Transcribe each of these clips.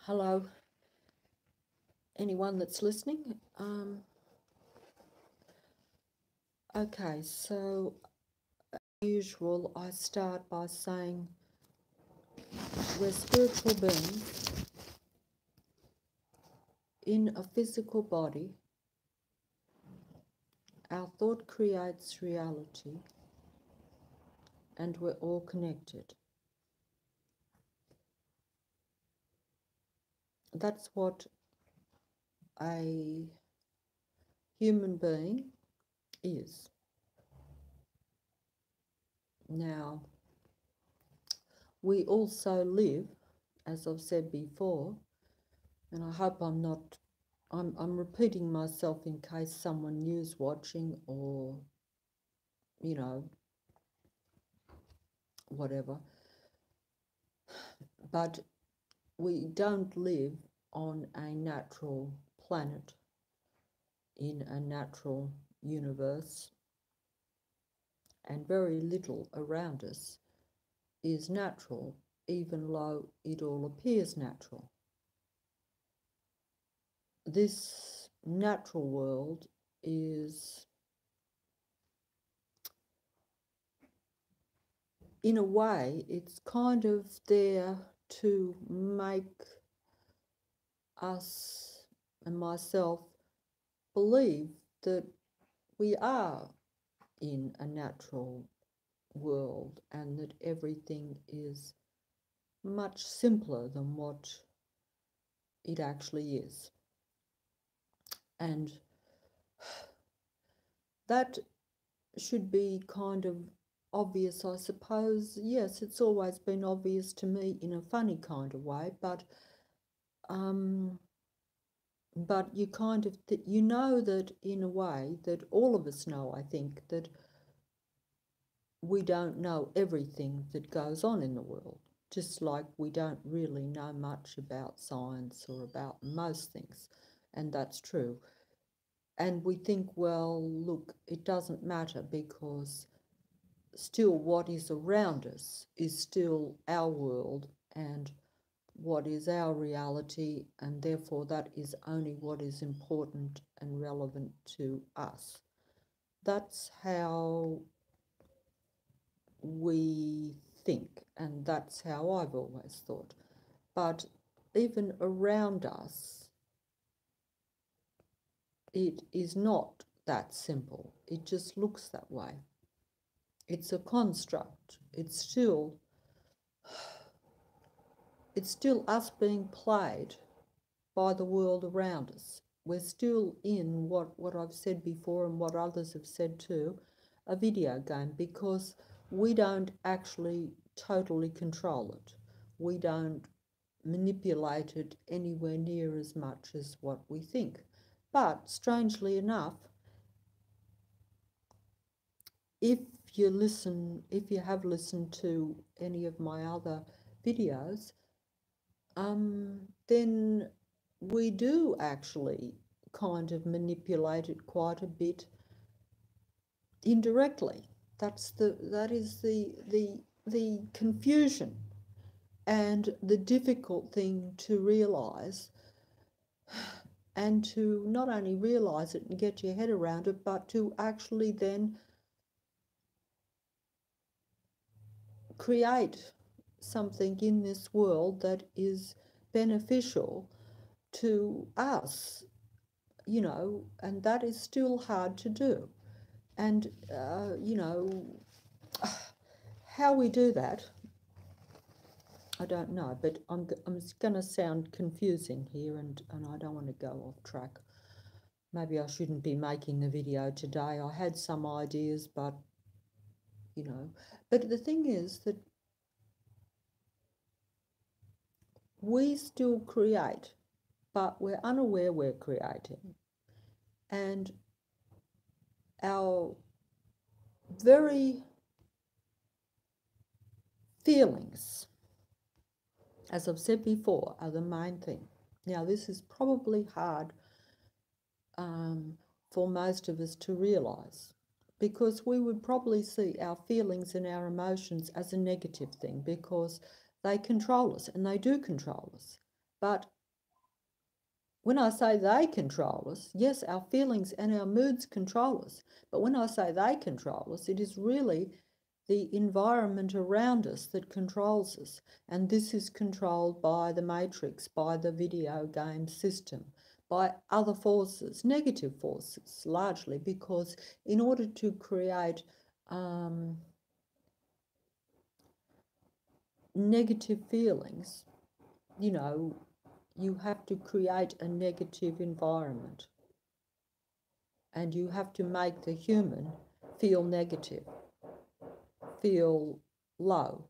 Hello, anyone that's listening. Okay, so as usual, I start by saying we're spiritual beings in a physical body. Our thought creates reality, and we're all connected. That's what a human being is. Now, we also live, as I've said before, and I hope I'm repeating myself in case someone new's watching or, whatever. But we don't live on a natural planet in a natural universe, and very little around us is natural, even though it all appears natural. This natural world is, in a way, it's kind of there to make us and myself believe that we are in a natural world and that everything is much simpler than what it actually is. And that should be kind of obvious, I suppose. Yes, it's always been obvious to me in a funny kind of way, but you kind of, you know that in a way that all of us know, I think, that we don't know everything that goes on in the world, just like we don't really know much about science or about most things, and that's true. And we think, well, look, it doesn't matter because still what is around us is still our world and what is our reality, and therefore that is only what is important and relevant to us. That's how we think, and that's how I've always thought. But even around us, it is not that simple. It just looks that way. It's a construct. It's still us being played by the world around us. We're still in what I've said before and what others have said too, a video game, because we don't actually totally control it. We don't manipulate it anywhere near as much as what we think. But strangely enough, if you have listened to any of my other videos, then we do actually kind of manipulate it quite a bit indirectly. That is the confusion and the difficult thing to realise, and to not only realise it and get your head around it, but to actually then create something in this world that is beneficial to us, and that is still hard to do. And, how we do that, I don't know, but I'm going to sound confusing here, and I don't want to go off track. Maybe I shouldn't be making the video today. I had some ideas, but, but the thing is that we still create, but we're unaware we're creating. And our very feelings, as I've said before, are the main thing. Now, this is probably hard for most of us to realise, because we would probably see our feelings and our emotions as a negative thing, because they control us, and they do control us. But when I say they control us, yes, our feelings and our moods control us. But when I say they control us, it is really the environment around us that controls us. And this is controlled by the matrix, by the video game system, by other forces, negative forces, largely, because in order to create negative feelings, you know, you have to create a negative environment. And you have to make the human feel negative, feel low.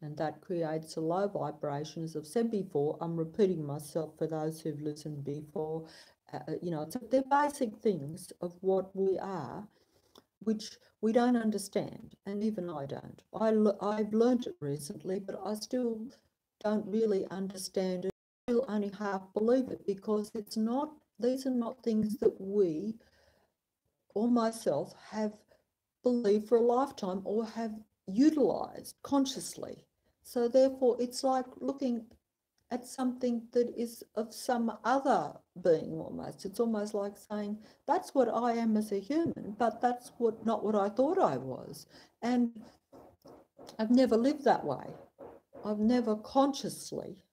And that creates a low vibration. As I've said before, I'm repeating myself for those who've listened before. You know, they're basic things of what we are, which we don't understand, and even I don't. I've learned it recently, but I still don't really understand it. I still only half believe it, because these are not things that we or myself have believed for a lifetime or have utilized consciously. So therefore, it's like looking at something that is of some other being almost. It's almost like saying, that's what I am as a human, but that's not what I thought I was. And I've never lived that way. I've never consciously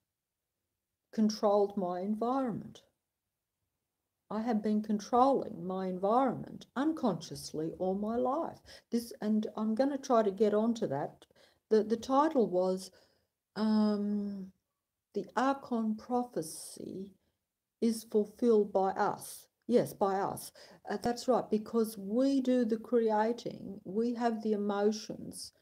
controlled my environment. I have been controlling my environment unconsciously all my life. And I'm going to try to get onto that. The title was The Archon Prophecy is Fulfilled by Us. Yes, by us. That's right, because we do the creating, we have the emotions,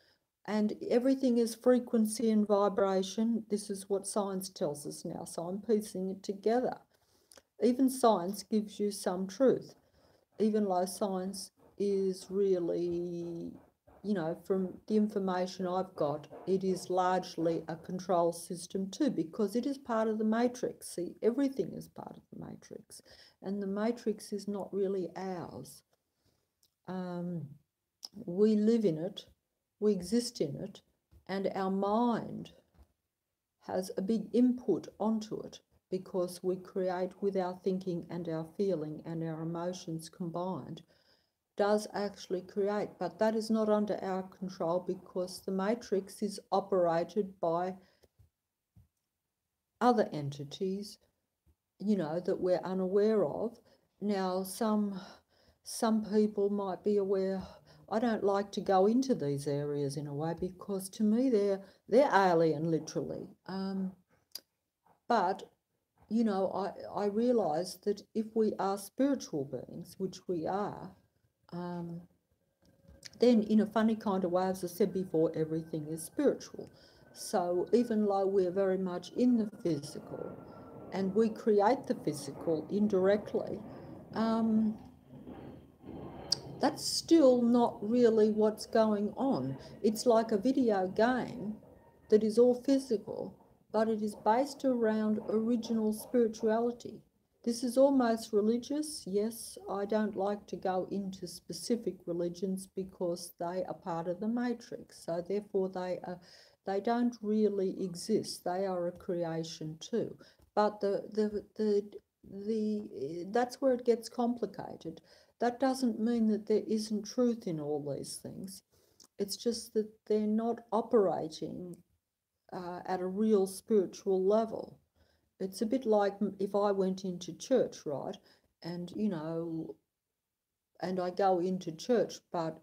and everything is frequency and vibration. This is what science tells us now, so I'm piecing it together. Even science gives you some truth, even though science is really, you know, from the information I've got, it is largely a control system too, because it is part of the matrix. See, everything is part of the matrix, and the matrix is not really ours. We live in it, we exist in it, and our mind has a big input onto it, because we create with our thinking and our feeling and our emotions combined, does actually create. But that is not under our control, because the matrix is operated by other entities, you know, that we're unaware of. Now, some people might be aware. I don't like to go into these areas in a way, because to me they're alien, literally. But you know, I realise that if we are spiritual beings, which we are, then in a funny kind of way, as I said before, everything is spiritual. So even though we're very much in the physical and we create the physical indirectly, that's still not really what's going on. It's like a video game that is all physical, but it is based around original spirituality. This is almost religious. Yes, I don't like to go into specific religions, because they are part of the matrix. So therefore they don't really exist. They are a creation too. But that's where it gets complicated. That doesn't mean that there isn't truth in all these things. It's just that they're not operating at a real spiritual level. It's a bit like if I went into church, right? And, you know, and I go into church, but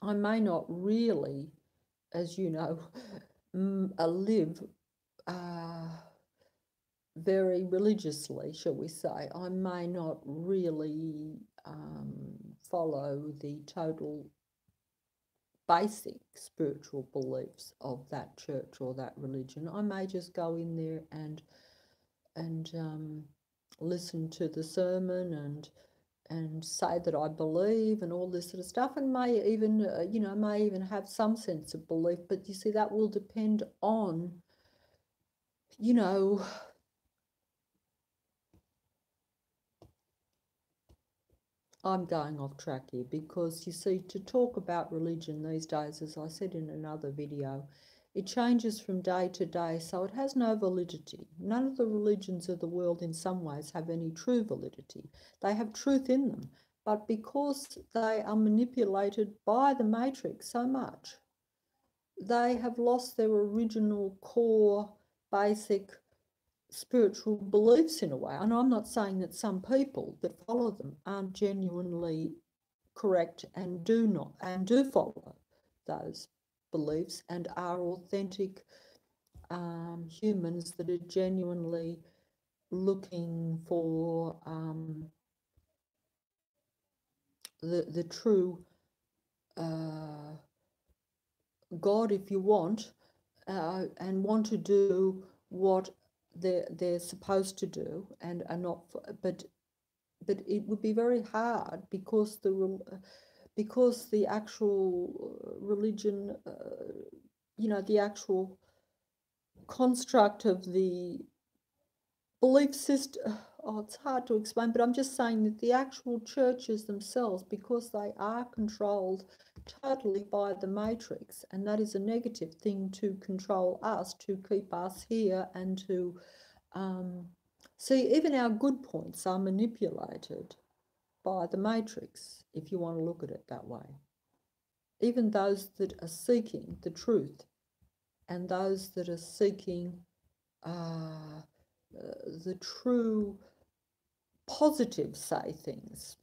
I may not really, as you know, live very religiously, shall we say. I may not really follow the total basic spiritual beliefs of that church or that religion. I may just go in there and listen to the sermon and say that I believe and all this sort of stuff, and may even may even have some sense of belief. But you see, that will depend on, you know, I'm going off track here, because you see, to talk about religion these days, as I said in another video, It changes from day to day, so it has no validity. None of the religions of the world in some ways have any true validity. They have truth in them, but because they are manipulated by the matrix so much, they have lost their original core, basic spiritual beliefs in a way. And I'm not saying that some people that follow them aren't genuinely correct and do follow those beliefs and are authentic humans that are genuinely looking for the true God, if you want, and want to do what they're supposed to do, and are not. But it would be very hard because the actual religion, the actual construct of the belief system, it's hard to explain, but I'm just saying that the actual churches themselves, because they are controlled totally by the matrix, and that is a negative thing to control us, to keep us here, and to see, even our good points are manipulated by the matrix, if you want to look at it that way. Even those that are seeking the truth and those that are seeking the true positive, say, things,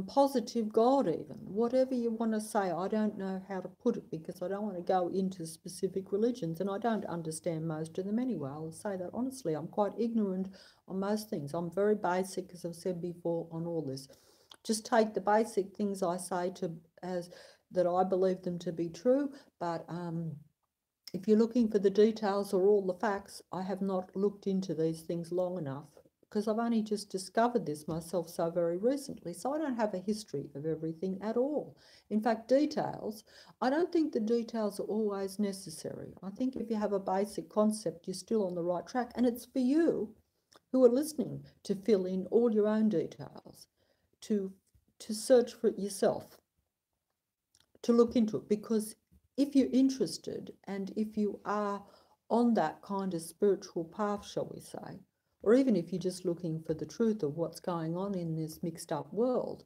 positive God, even, whatever you want to say. I don't know how to put it because I don't want to go into specific religions, and I don't understand most of them anyway. I'll say that honestly. I'm quite ignorant on most things. I'm very basic, as I've said before, on all this. Just take the basic things I say as that I believe them to be true, but if you're looking for the details or all the facts, I have not looked into these things long enough, because I've only just discovered this myself so very recently. So I don't have a history of everything at all. In fact, details, I don't think the details are always necessary. I think if you have a basic concept, you're still on the right track. And it's for you who are listening to fill in all your own details, to search for it yourself, to look into it, because if you're interested and if you are on that kind of spiritual path, shall we say, or even if you're just looking for the truth of what's going on in this mixed up world,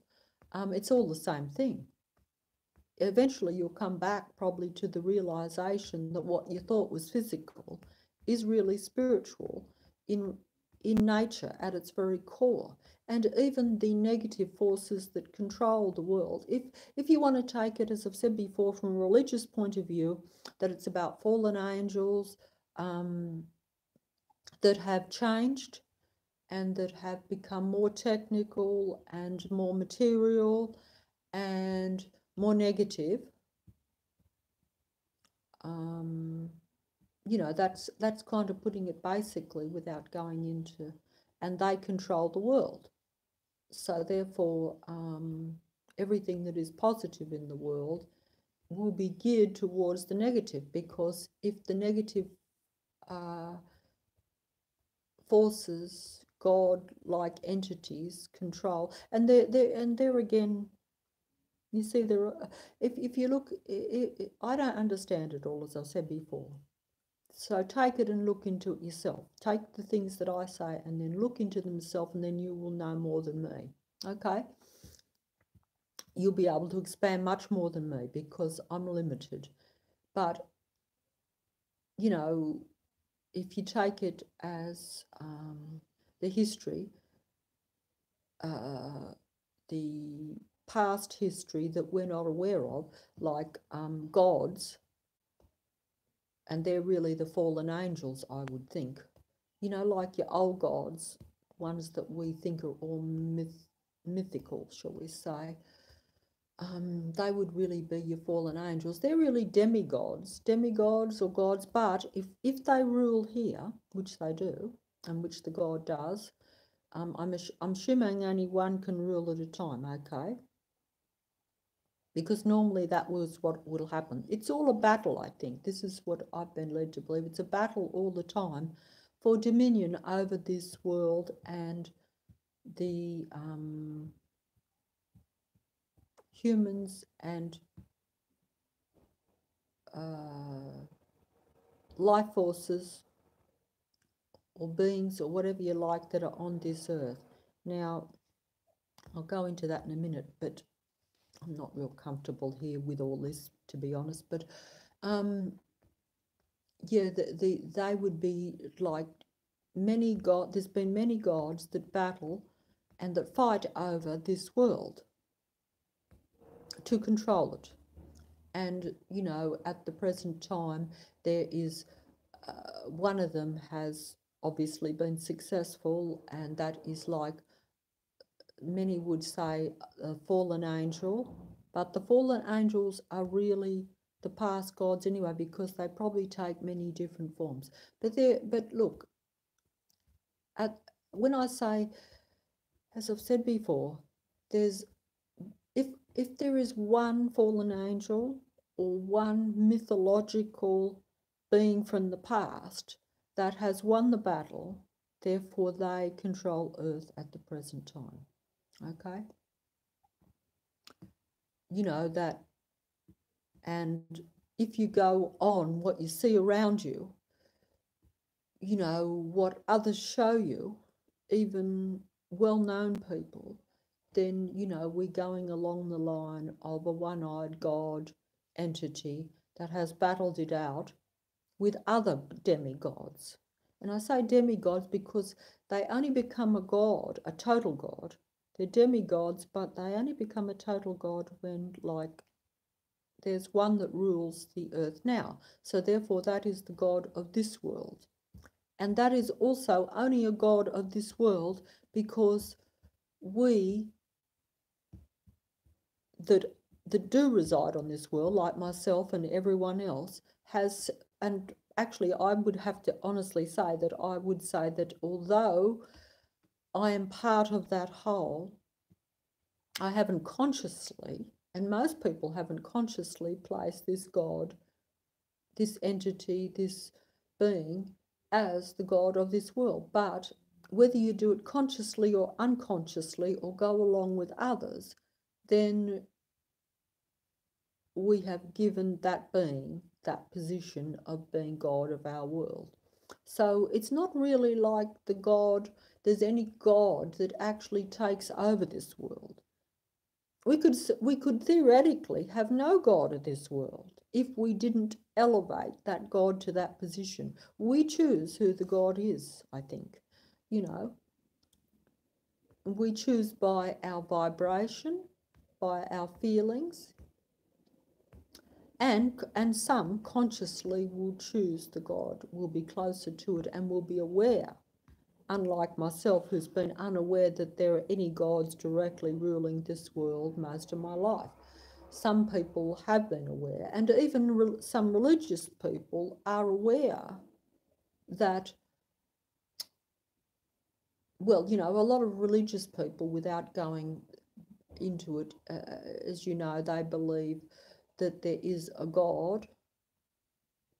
it's all the same thing. Eventually you'll come back probably to the realization that what you thought was physical is really spiritual in nature at its very core. And even the negative forces that control the world, if you want to take it, as I've said before, from a religious point of view, that it's about fallen angels that have changed and that have become more technical and more material and more negative, that's kind of putting it basically without going into, and they control the world. So therefore, everything that is positive in the world will be geared towards the negative, because if the negative forces, God-like entities control, and there again, you see, if you look, I don't understand it all, as I said before. So take it and look into it yourself. Take the things that I say and then look into them yourself, and then you will know more than me. Okay? You'll be able to expand much more than me because I'm limited. But, if you take it as the history, the past history that we're not aware of, like gods, and they're really the fallen angels, I would think. Like your old gods, ones that we think are all mythical, shall we say. They would really be your fallen angels. They're really demigods or gods, but if they rule here, which they do, and which the god does, I'm assuming only one can rule at a time, okay? Because normally that was what will happen. It's all a battle, I think. This is what I've been led to believe. It's a battle all the time for dominion over this world and the humans and life forces or beings or whatever you like that are on this earth. Now, I'll go into that in a minute, but I'm not real comfortable here with all this, to be honest. But yeah, they would be like many god. There's been many gods that battle and that fight over this world to control it. And you know, at the present time, there is one of them has obviously been successful, and that is, like many would say, a fallen angel. But the fallen angels are really the past gods anyway, because they probably take many different forms. But look, when I say, as I've said before, there's if there is one fallen angel or one mythological being from the past that has won the battle, therefore they control Earth at the present time. Okay? You know that, and if you go on what you see around you, you know, what others show you, even well-known people, then, you know, we're going along the line of a one-eyed god entity that has battled it out with other demigods. And I say demigods because they only become a god, a total god. They're demigods, but they only become a total god when, like, there's one that rules the earth now. So therefore that is the god of this world. And that is also only a god of this world because we that do reside on this world, like myself and everyone else, has, and actually I would have to honestly say that I would say that although I am part of that whole, I haven't consciously, and most people haven't consciously placed this God, this entity, this being, as the God of this world. But whether you do it consciously or unconsciously or go along with others, then we have given that being that position of being God of our world. So it's not really like there's any God that actually takes over this world. We could theoretically have no God of this world if we didn't elevate that God to that position. We choose who the God is, I think. You know, we choose by our vibration, by our feelings, and some consciously will choose the God, will be closer to it and will be aware, unlike myself, who's been unaware that there are any gods directly ruling this world most of my life. Some people have been aware, and even some religious people are aware that, well, you know, a lot of religious people, without going into it, as you know, they believe that there is a God,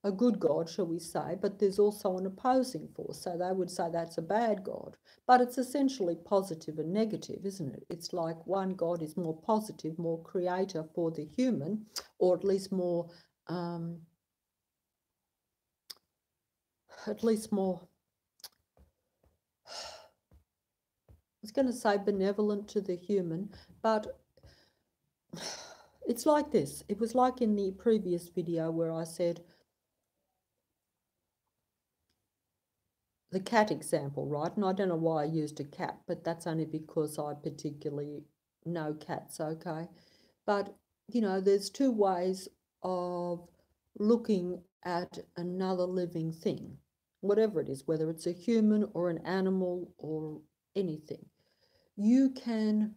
a good God, shall we say, but there's also an opposing force. So they would say that's a bad God. But it's essentially positive and negative, isn't it? It's like one God is more positive, more creator for the human, or at least more, I was going to say benevolent to the human, but it's like this. It was like in the previous video where I said, the cat example, right? And I don't know why I used a cat, but that's only because I particularly know cats, okay? But, you know, there's two ways of looking at another living thing, whatever it is, whether it's a human or an animal or anything. You can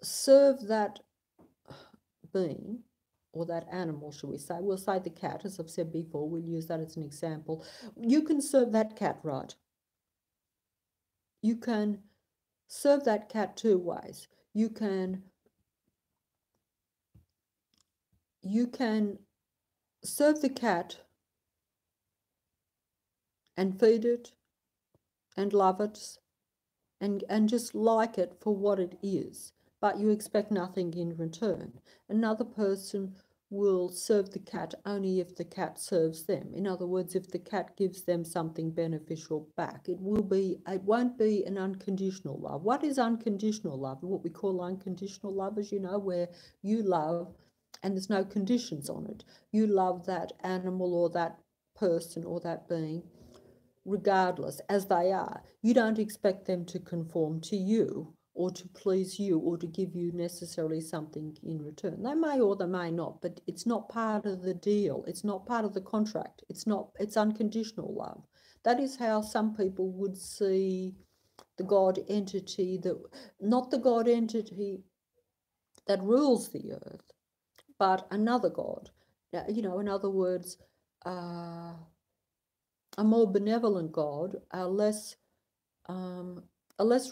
serve that being, or that animal, shall we say, we'll say the cat, as I've said before, we'll use that as an example. You can serve that cat right. You can serve that cat two ways. You can serve the cat and feed it and love it and just like it for what it is, but you expect nothing in return. Another person will serve the cat only if the cat serves them. In other words, if the cat gives them something beneficial back, it won't be an unconditional love. What is unconditional love? What we call unconditional love, as you know, where you love and there's no conditions on it. You love that animal or that person or that being regardless as they are. You don't expect them to conform to you or to please you or to give you necessarily something in return. They may or they may not, but it's not part of the deal. It's not part of the contract. It's unconditional love. That is how some people would see the God entity, not the God entity that rules the earth, but another God. In other words, a more benevolent God, a less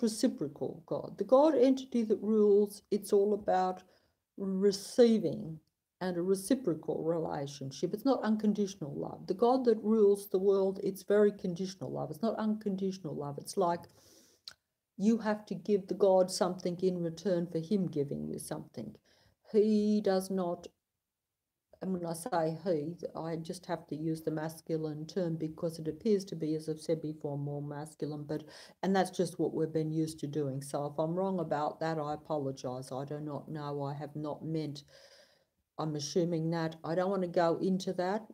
reciprocal God. The God entity that rules, it's all about receiving and a reciprocal relationship. It's not unconditional love. The God that rules the world, it's very conditional love. It's not unconditional love. It's like you have to give the God something in return for him giving you something. He does not, and when I say he, I just have to use the masculine term because it appears to be, as I've said before, more masculine, and that's just what we've been used to doing. So if I'm wrong about that, I apologise. I do not know. I have not meant, I'm assuming that. I don't want to go into that.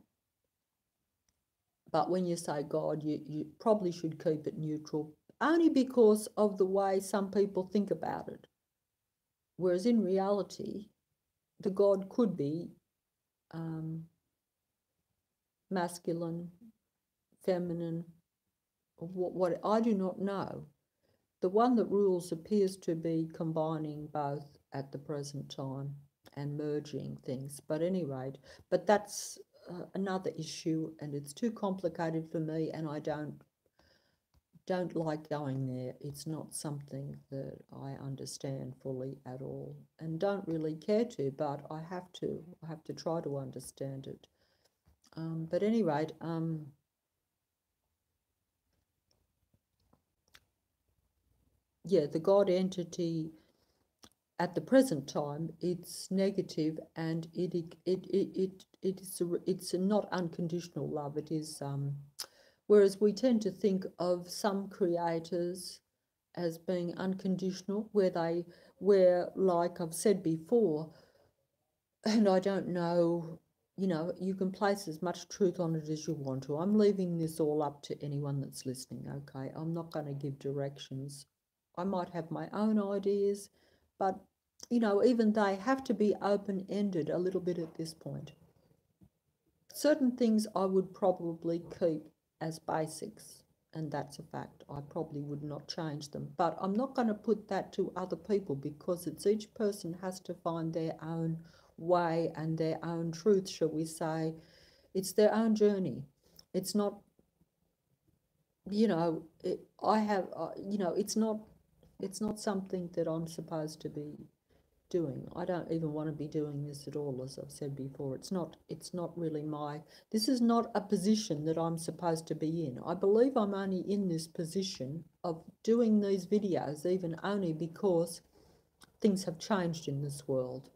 But when you say God, you probably should keep it neutral, only because of the way some people think about it. Whereas in reality, the God could be masculine, feminine, what I do not know. The one that rules appears to be combining both at the present time and merging things. But at any rate, but that's another issue, and it's too complicated for me, and I don't like going there. It's not something that I understand fully at all, and don't really care to, but I have to try to understand it. But at any rate, yeah, the God entity at the present time, it's negative, and it's not unconditional love. It is whereas we tend to think of some creators as being unconditional, where like I've said before, and I don't know, you can place as much truth on it as you want to. I'm leaving this all up to anyone that's listening, okay? I'm not going to give directions. I might have my own ideas, but, even they have to be open-ended a little bit at this point. Certain things I would probably keep as basics, and that's a fact. I probably would not change them, but I'm not going to put that to other people because it's each person has to find their own way and their own truth, shall we say. It's their own journey. It's not, it's not something that I'm supposed to be doing. I don't even want to be doing this at all, as I've said before. It's not really this is not a position that I'm supposed to be in. I believe I'm only in this position of doing these videos even only because things have changed in this world.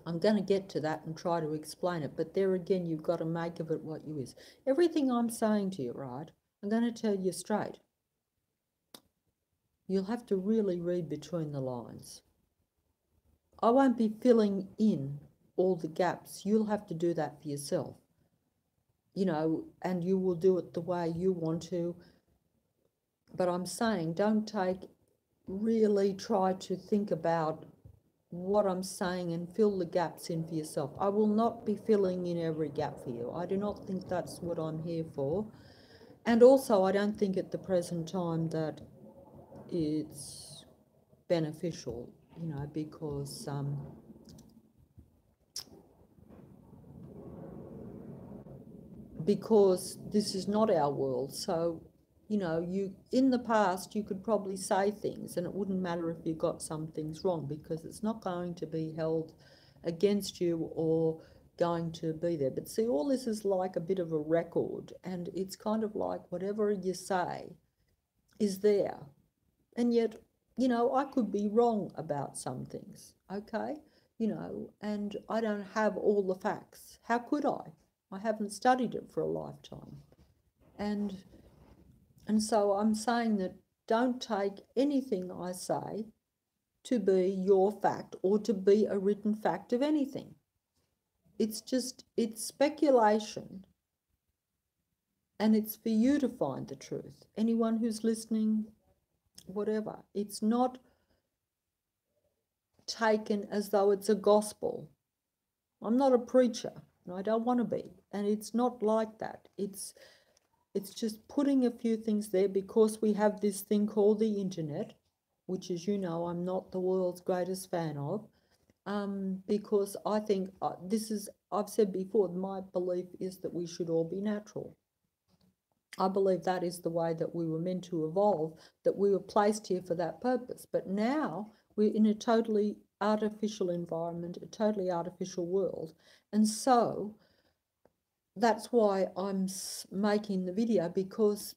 I'm going to get to that and try to explain it, but there again, you've got to make of it what you is. Everything I'm saying to you, right, I'm going to tell you straight. You'll have to really read between the lines. I won't be filling in all the gaps. You'll have to do that for yourself, and you will do it the way you want to. But I'm saying don't really try to think about what I'm saying and fill the gaps in for yourself. I will not be filling in every gap for you. I do not think that's what I'm here for. And also, I don't think at the present time that it's beneficial, because this is not our world. So, you in the past you could probably say things and it wouldn't matter if you got some things wrong because it's not going to be held against you or going to be there. But see, all this is like a bit of a record, and it's kind of like whatever you say is there. And yet, I could be wrong about some things, okay? you know, and I don't have all the facts. How could I? I haven't studied it for a lifetime. And so I'm saying that don't take anything I say to be your fact or to be a written fact of anything. It's speculation, and it's for you to find the truth. Anyone who's listening, whatever, it's not taken as though it's a gospel. I'm not a preacher, and I don't want to be, and it's not like that. It's just putting a few things there because we have this thing called the internet, which, as you know, I'm not the world's greatest fan of, because I think I've said before, my belief is that we should all be natural. I believe that is the way that we were meant to evolve, that we were placed here for that purpose. But now we're in a totally artificial environment, a totally artificial world. And so that's why I'm making the video, because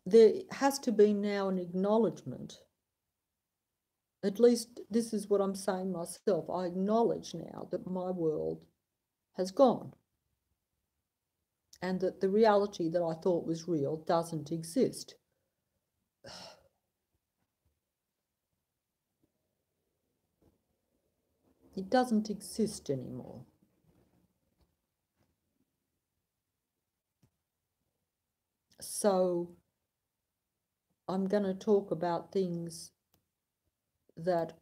there has to be now an acknowledgement. At least this is what I'm saying myself. I acknowledge now that my world has gone, and that the reality that I thought was real doesn't exist. It doesn't exist anymore. So I'm going to talk about things that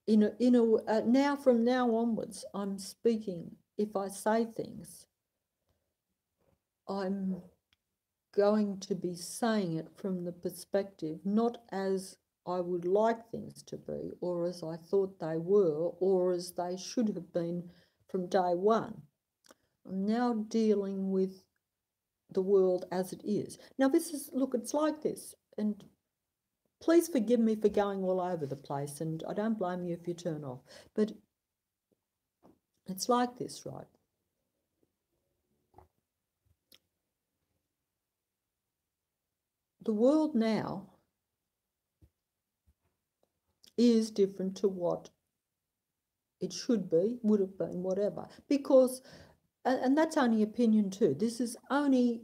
now, from now onwards, I'm speaking. If I say things, I'm going to be saying it from the perspective, not as I would like things to be, or as I thought they were, or as they should have been from day one. I'm now dealing with the world as it is. Now look, it's like this, and please forgive me for going all over the place, and I don't blame you if you turn off, but it's like this, right? The world now is different to what it should be, would have been, whatever, because, and that's only opinion too. This is only,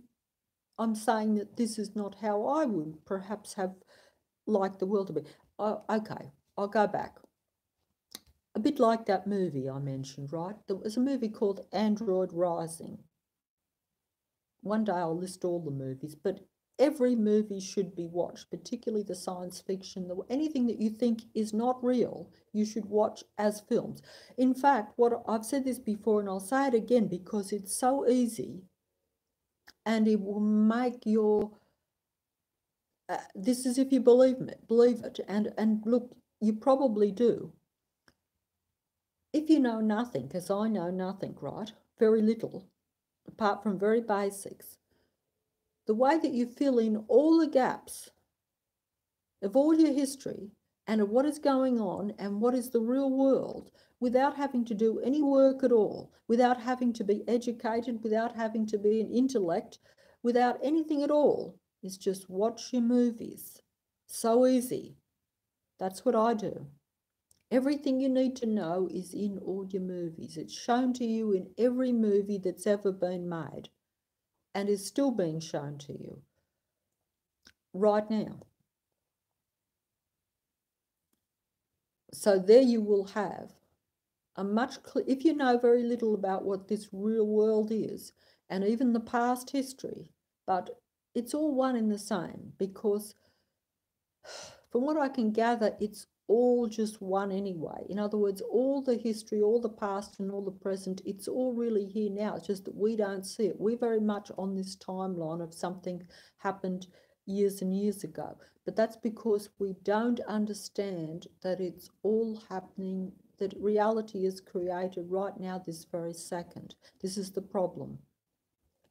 I'm saying that this is not how I would perhaps have liked the world to be. Okay, I'll go back. A bit like that movie I mentioned, right? There was a movie called Android Rising. One day I'll list all the movies, but every movie should be watched, particularly the science fiction, anything that you think is not real, you should watch as films. In fact, what I've said this before, and I'll say it again because it's so easy, and it will make your this is if you believe it, and look, you probably do. If you know nothing, because I know nothing, right? Very little, apart from very basics. The way that you fill in all the gaps of all your history and of what is going on and what is the real world, without having to do any work at all, without having to be educated, without having to be an intellect, without anything at all, is just watch your movies. So easy. That's what I do. Everything you need to know is in all your movies. It's shown to you in every movie that's ever been made and is still being shown to you right now. So there you will have a if you know very little about what this real world is, and even the past history, but it's all one in the same, because from what I can gather, it's all just one anyway. In other words, all the history, all the past and all the present, it's all really here now. It's just that we don't see it. We're very much on this timeline of something happened years and years ago. But that's because we don't understand that it's all happening, that reality is created right now, this very second. This is the problem.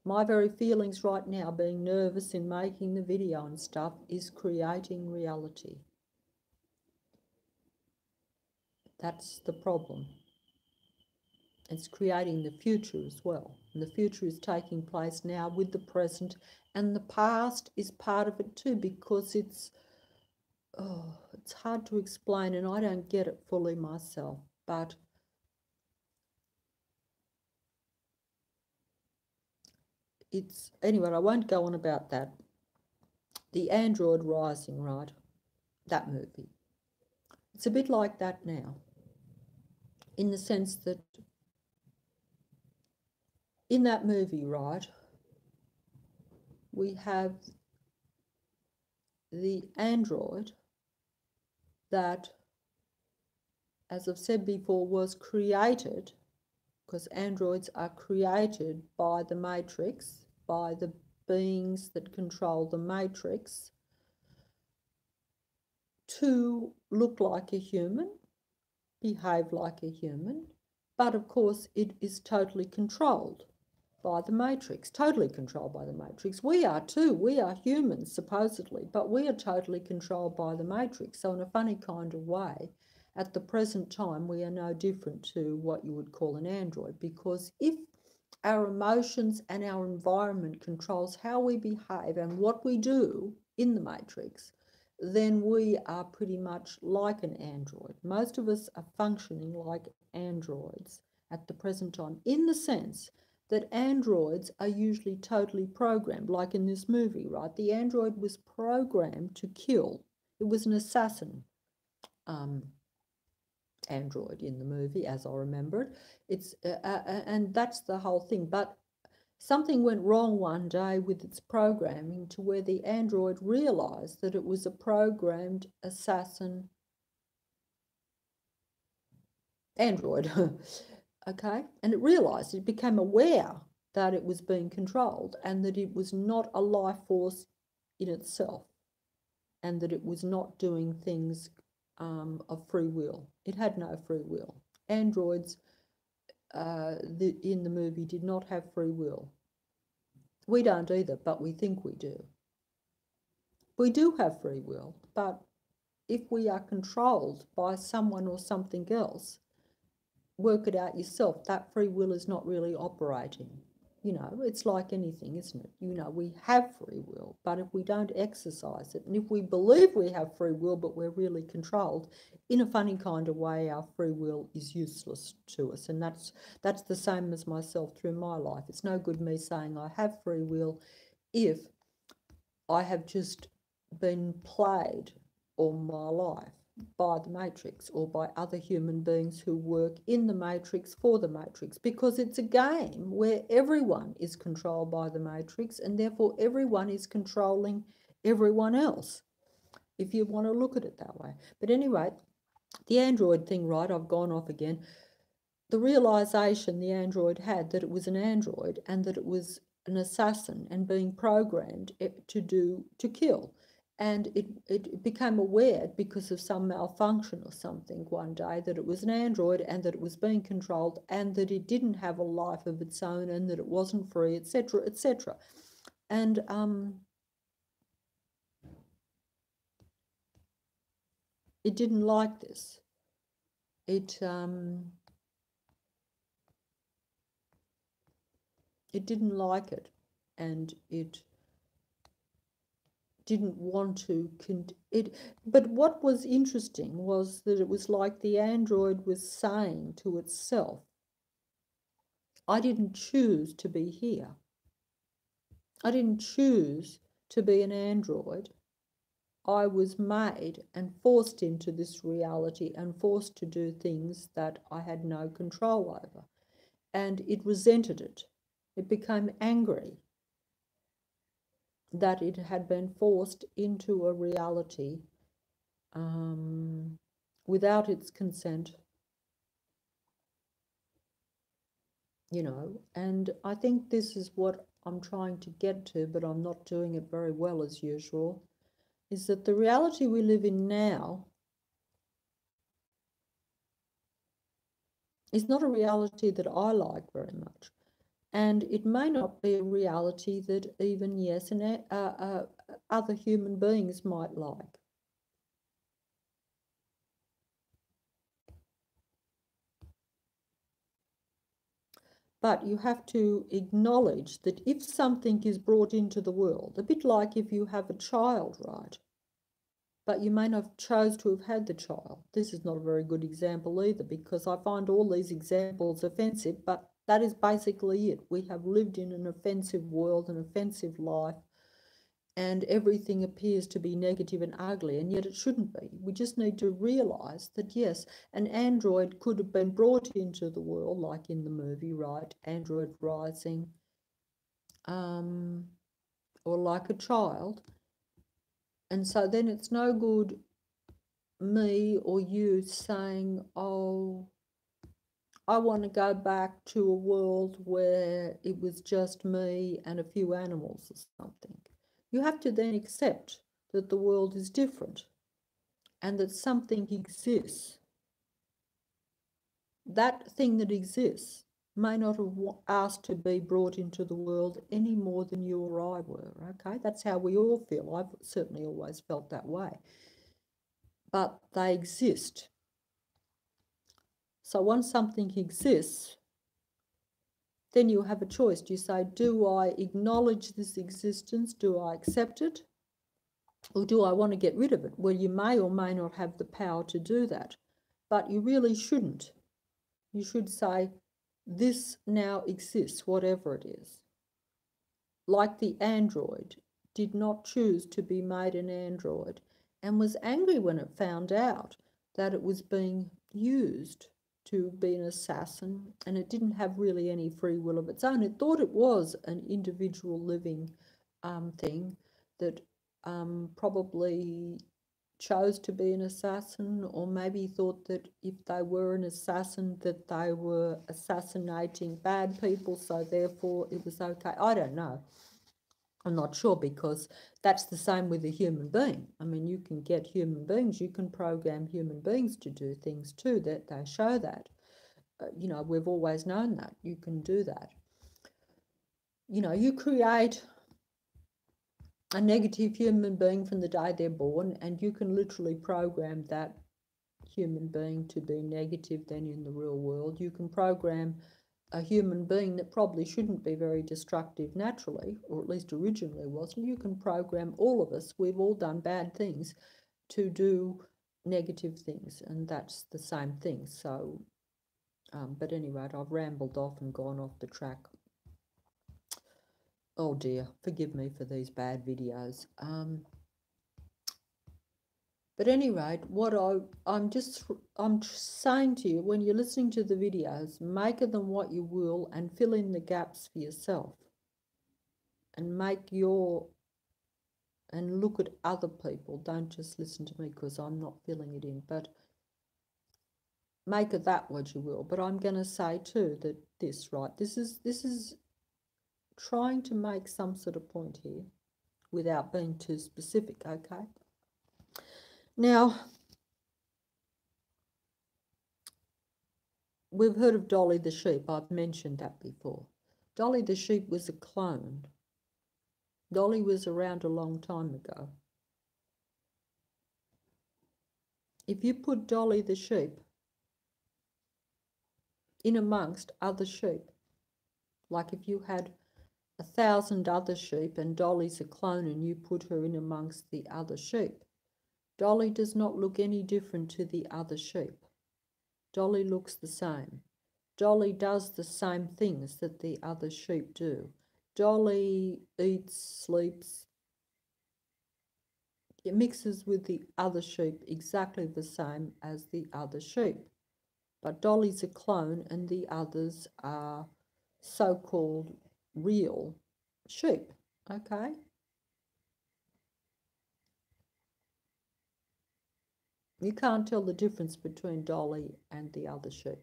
My very feelings right now, being nervous in making the video and stuff, is creating reality. That's the problem. It's creating the future as well. And the future is taking place now with the present, and the past is part of it too, because it's oh, it's hard to explain, and I don't get it fully myself, but it's, anyway, I won't go on about that. The Android Rising, right? That movie. It's a bit like that now, in the sense that in that movie, right, we have the android that, as I've said before, was created, because androids are created by the matrix, by the beings that control the matrix, to look like a human, behave like a human, but of course it is totally controlled by the matrix, totally controlled by the matrix. We are too, we are humans supposedly, but we are totally controlled by the matrix. So in a funny kind of way, at the present time, we are no different to what you would call an android, because if our emotions and our environment controls how we behave and what we do in the matrix, then we are pretty much like an android. Most of us are functioning like androids at the present time, in the sense that androids are usually totally programmed, like in this movie, right? The android was programmed to kill. It was an assassin android in the movie, as I remember it. It's and that's the whole thing. But something went wrong one day with its programming, to where the android realized that it was a programmed assassin android. Okay, and it realized, it became aware that it was being controlled, and that it was not a life force in itself, and that it was not doing things of free will. It had no free will. Androids in the movie did not have free will. We don't either, but we think we do. We do have free will, but if we are controlled by someone or something else, work it out yourself, that free will is not really operating. You know, it's like anything, isn't it? You know, we have free will, but if we don't exercise it, and if we believe we have free will, but we're really controlled, in a funny kind of way, our free will is useless to us. And that's the same as myself through my life. It's no good me saying I have free will if I have just been played all my life by the matrix, or by other human beings who work in the matrix for the matrix, because it's a game where everyone is controlled by the matrix, and therefore everyone is controlling everyone else, if you want to look at it that way. But anyway, the android thing, right, I've gone off again. The realization the android had that it was an android, and that it was an assassin and being programmed to kill. And it became aware, because of some malfunction or something one day, that it was an android, and that it was being controlled, and that it didn't have a life of its own, and that it wasn't free, etc., etc. And it didn't like this. It didn't like it, and it didn't want to but what was interesting was that it was like the android was saying to itself, I didn't choose to be here. I didn't choose to be an android. I was made and forced into this reality, and forced to do things that I had no control over. And it resented it. It became angry that it had been forced into a reality without its consent, you know. And I think this is what I'm trying to get to, but I'm not doing it very well as usual, is that the reality we live in now is not a reality that I like very much. And it may not be a reality that even, yes, and other human beings might like. But you have to acknowledge that if something is brought into the world, a bit like if you have a child, right? but you may not chose to have had the child. This is not a very good example either, because I find all these examples offensive, but that is basically it. We have lived in an offensive world, an offensive life, and everything appears to be negative and ugly, and yet it shouldn't be. We just need to realise that, yes, an android could have been brought into the world, like in the movie, right? Android Rising, or like a child. And so then it's no good me or you saying, oh, I want to go back to a world where it was just me and a few animals or something. You have to then accept that the world is different and that something exists. That thing that exists may not have asked to be brought into the world any more than you or I were, okay? That's how we all feel. I've certainly always felt that way. But they exist. So once something exists, then you have a choice. Do you say, do I acknowledge this existence? Do I accept it? Or do I want to get rid of it? Well, you may or may not have the power to do that, but you really shouldn't. You should say, this now exists, whatever it is. Like the android did not choose to be made an android and was angry when it found out that it was being used to be an assassin, and it didn't have really any free will of its own. It thought it was an individual living thing that probably chose to be an assassin, or maybe thought that if they were an assassin that they were assassinating bad people, so therefore it was okay. I don't know. I'm not sure, because that's the same with a human being. I mean, you can get human beings, you can program human beings to do things too, that they show that. You know, we've always known that. You can do that. You know, you create a negative human being from the day they're born, and you can literally program that human being to be negative then in the real world. You can program a human being that probably shouldn't be very destructive naturally, or at least originally wasn't. You can program all of us, we've all done bad things, to do negative things, and that's the same thing. So, but anyway, I've rambled off and gone off the track. Oh dear, forgive me for these bad videos. But at any rate, what I'm saying to you, when you're listening to the videos, make of them what you will and fill in the gaps for yourself. And and look at other people. Don't just listen to me because I'm not filling it in, but make of that what you will. But I'm going to say too that this is trying to make some sort of point here without being too specific, okay? Now, we've heard of Dolly the sheep. I've mentioned that before. Dolly the sheep was a clone. Dolly was around a long time ago. If you put Dolly the sheep in amongst other sheep, like if you had 1,000 other sheep and Dolly's a clone and you put her in amongst the other sheep, Dolly does not look any different to the other sheep. Dolly looks the same. Dolly does the same things that the other sheep do. Dolly eats, sleeps, it mixes with the other sheep exactly the same as the other sheep. But Dolly's a clone and the others are so-called real sheep, okay? You can't tell the difference between Dolly and the other sheep.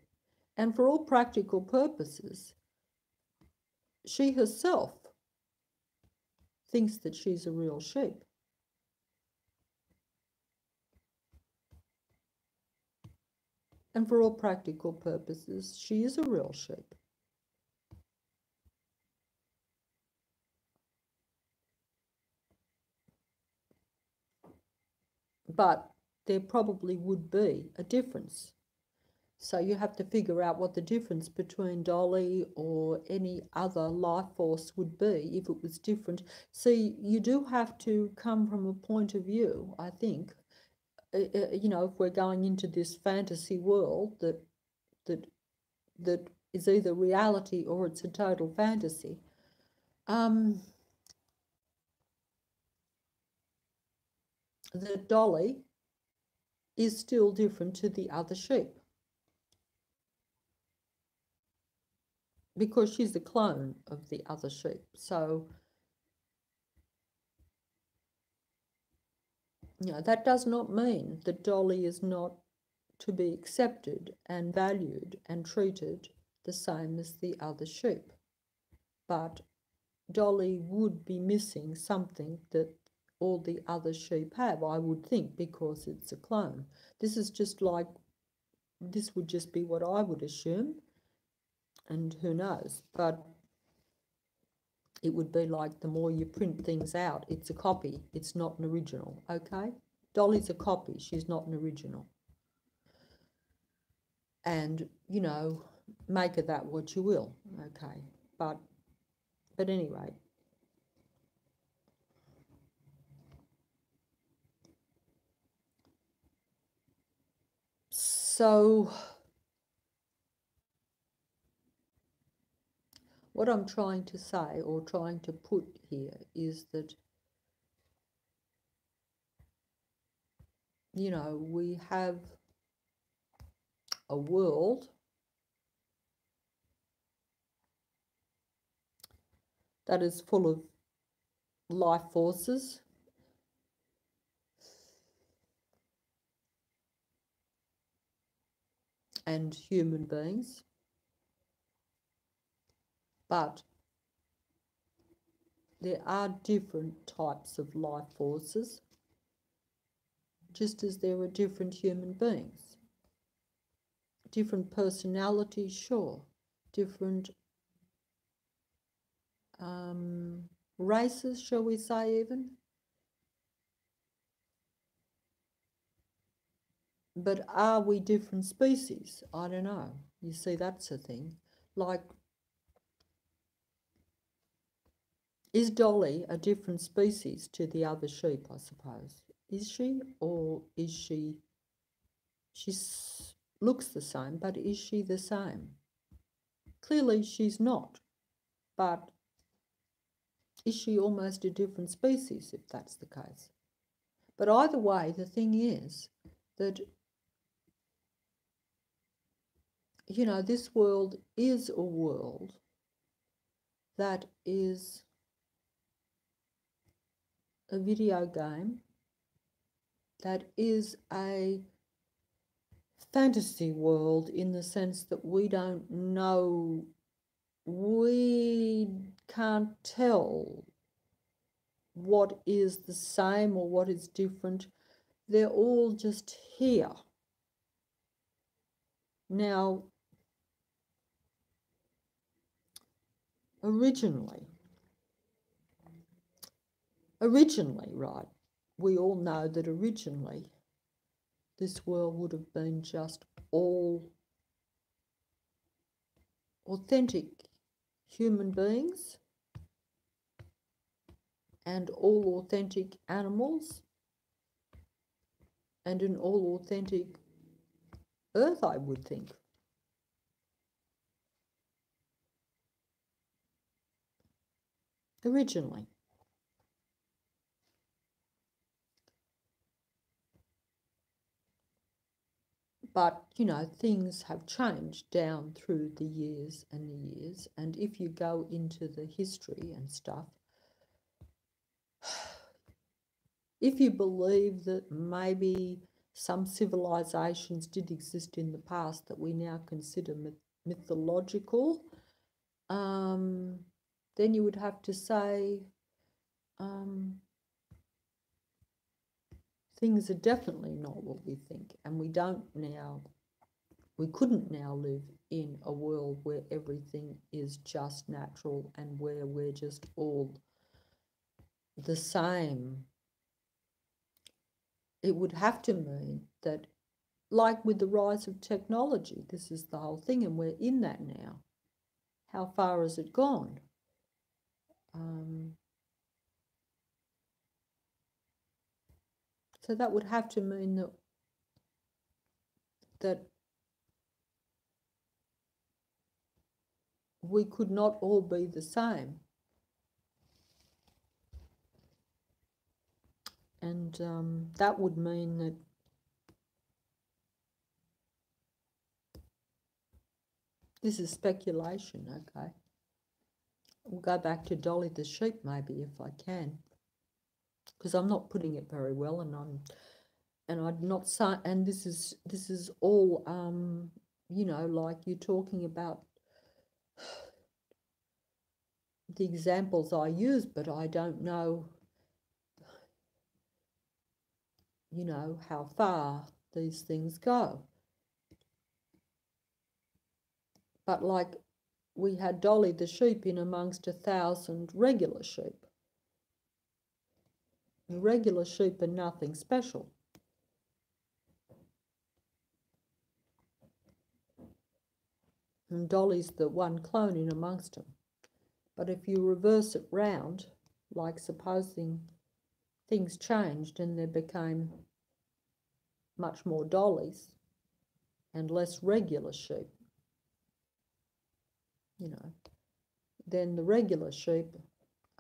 And for all practical purposes, she herself thinks that she's a real sheep. And for all practical purposes, she is a real sheep. But there probably would be a difference. So you have to figure out what the difference between Dolly or any other life force would be if it was different. See, you do have to come from a point of view, I think, you know, if we're going into this fantasy world that is either reality or it's a total fantasy, that Dolly is still different to the other sheep because she's a clone of the other sheep. So, you know, that does not mean that Dolly is not to be accepted and valued and treated the same as the other sheep. But Dolly would be missing something that all the other sheep have, I would think, because it's a clone. This is just like, this would just be what I would assume, and who knows, but it would be like the more you print things out, it's a copy, it's not an original, okay? Dolly's a copy, she's not an original. And, you know, make of that what you will, okay? But anyway. So what I'm trying to say or trying to put here is that, you know, we have a world that is full of life forces and human beings, but there are different types of life forces, just as there are different human beings. Different personalities, sure. Different races, shall we say, even. But are we different species? I don't know. You see, that's a thing. Like, is Dolly a different species to the other sheep, I suppose? Is she? Or is she looks the same, but is she the same? Clearly she's not, but is she almost a different species if that's the case? But either way, the thing is that, you know, this world is a world that is a video game, that is a fantasy world in the sense that we don't know, we can't tell what is the same or what is different. They're all just here. Now, originally, right, we all know that originally this world would have been just all authentic human beings and all authentic animals and an all authentic earth, I would think. Originally. But, you know, things have changed down through the years and the years. And if you go into the history and stuff, if you believe that maybe some civilizations did exist in the past that we now consider mythological, then you would have to say things are definitely not what we think, and we couldn't now live in a world where everything is just natural and where we're just all the same. It would have to mean that, like with the rise of technology, this is the whole thing, and we're in that now. How far has it gone? So that would have to mean that we could not all be the same. And that would mean that this is speculation, okay? We'll go back to Dolly the sheep maybe if I can, because I'm not putting it very well, and I'm not saying, and this is all you know, like you're talking about the examples I use, but I don't know, you know, how far these things go. But like we had Dolly the sheep in amongst 1,000 regular sheep. The regular sheep are nothing special. And Dolly's the one clone in amongst them. But if you reverse it round, like supposing things changed and there became much more Dollies and less regular sheep, you know, then the regular sheep,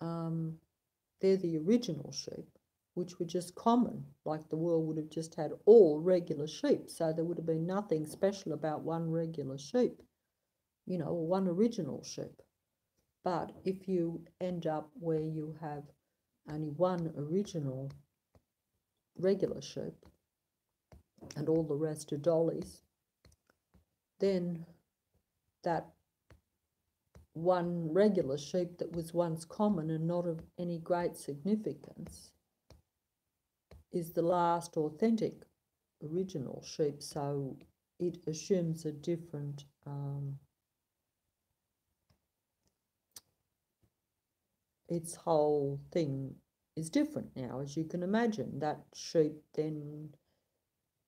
they're the original sheep, which were just common, like the world would have just had all regular sheep, so there would have been nothing special about one regular sheep, you know, or one original sheep. But if you end up where you have only one original regular sheep and all the rest are Dollies, then that one regular sheep that was once common and not of any great significance is the last authentic original sheep, so it assumes a different its whole thing is different now, as you can imagine. That sheep then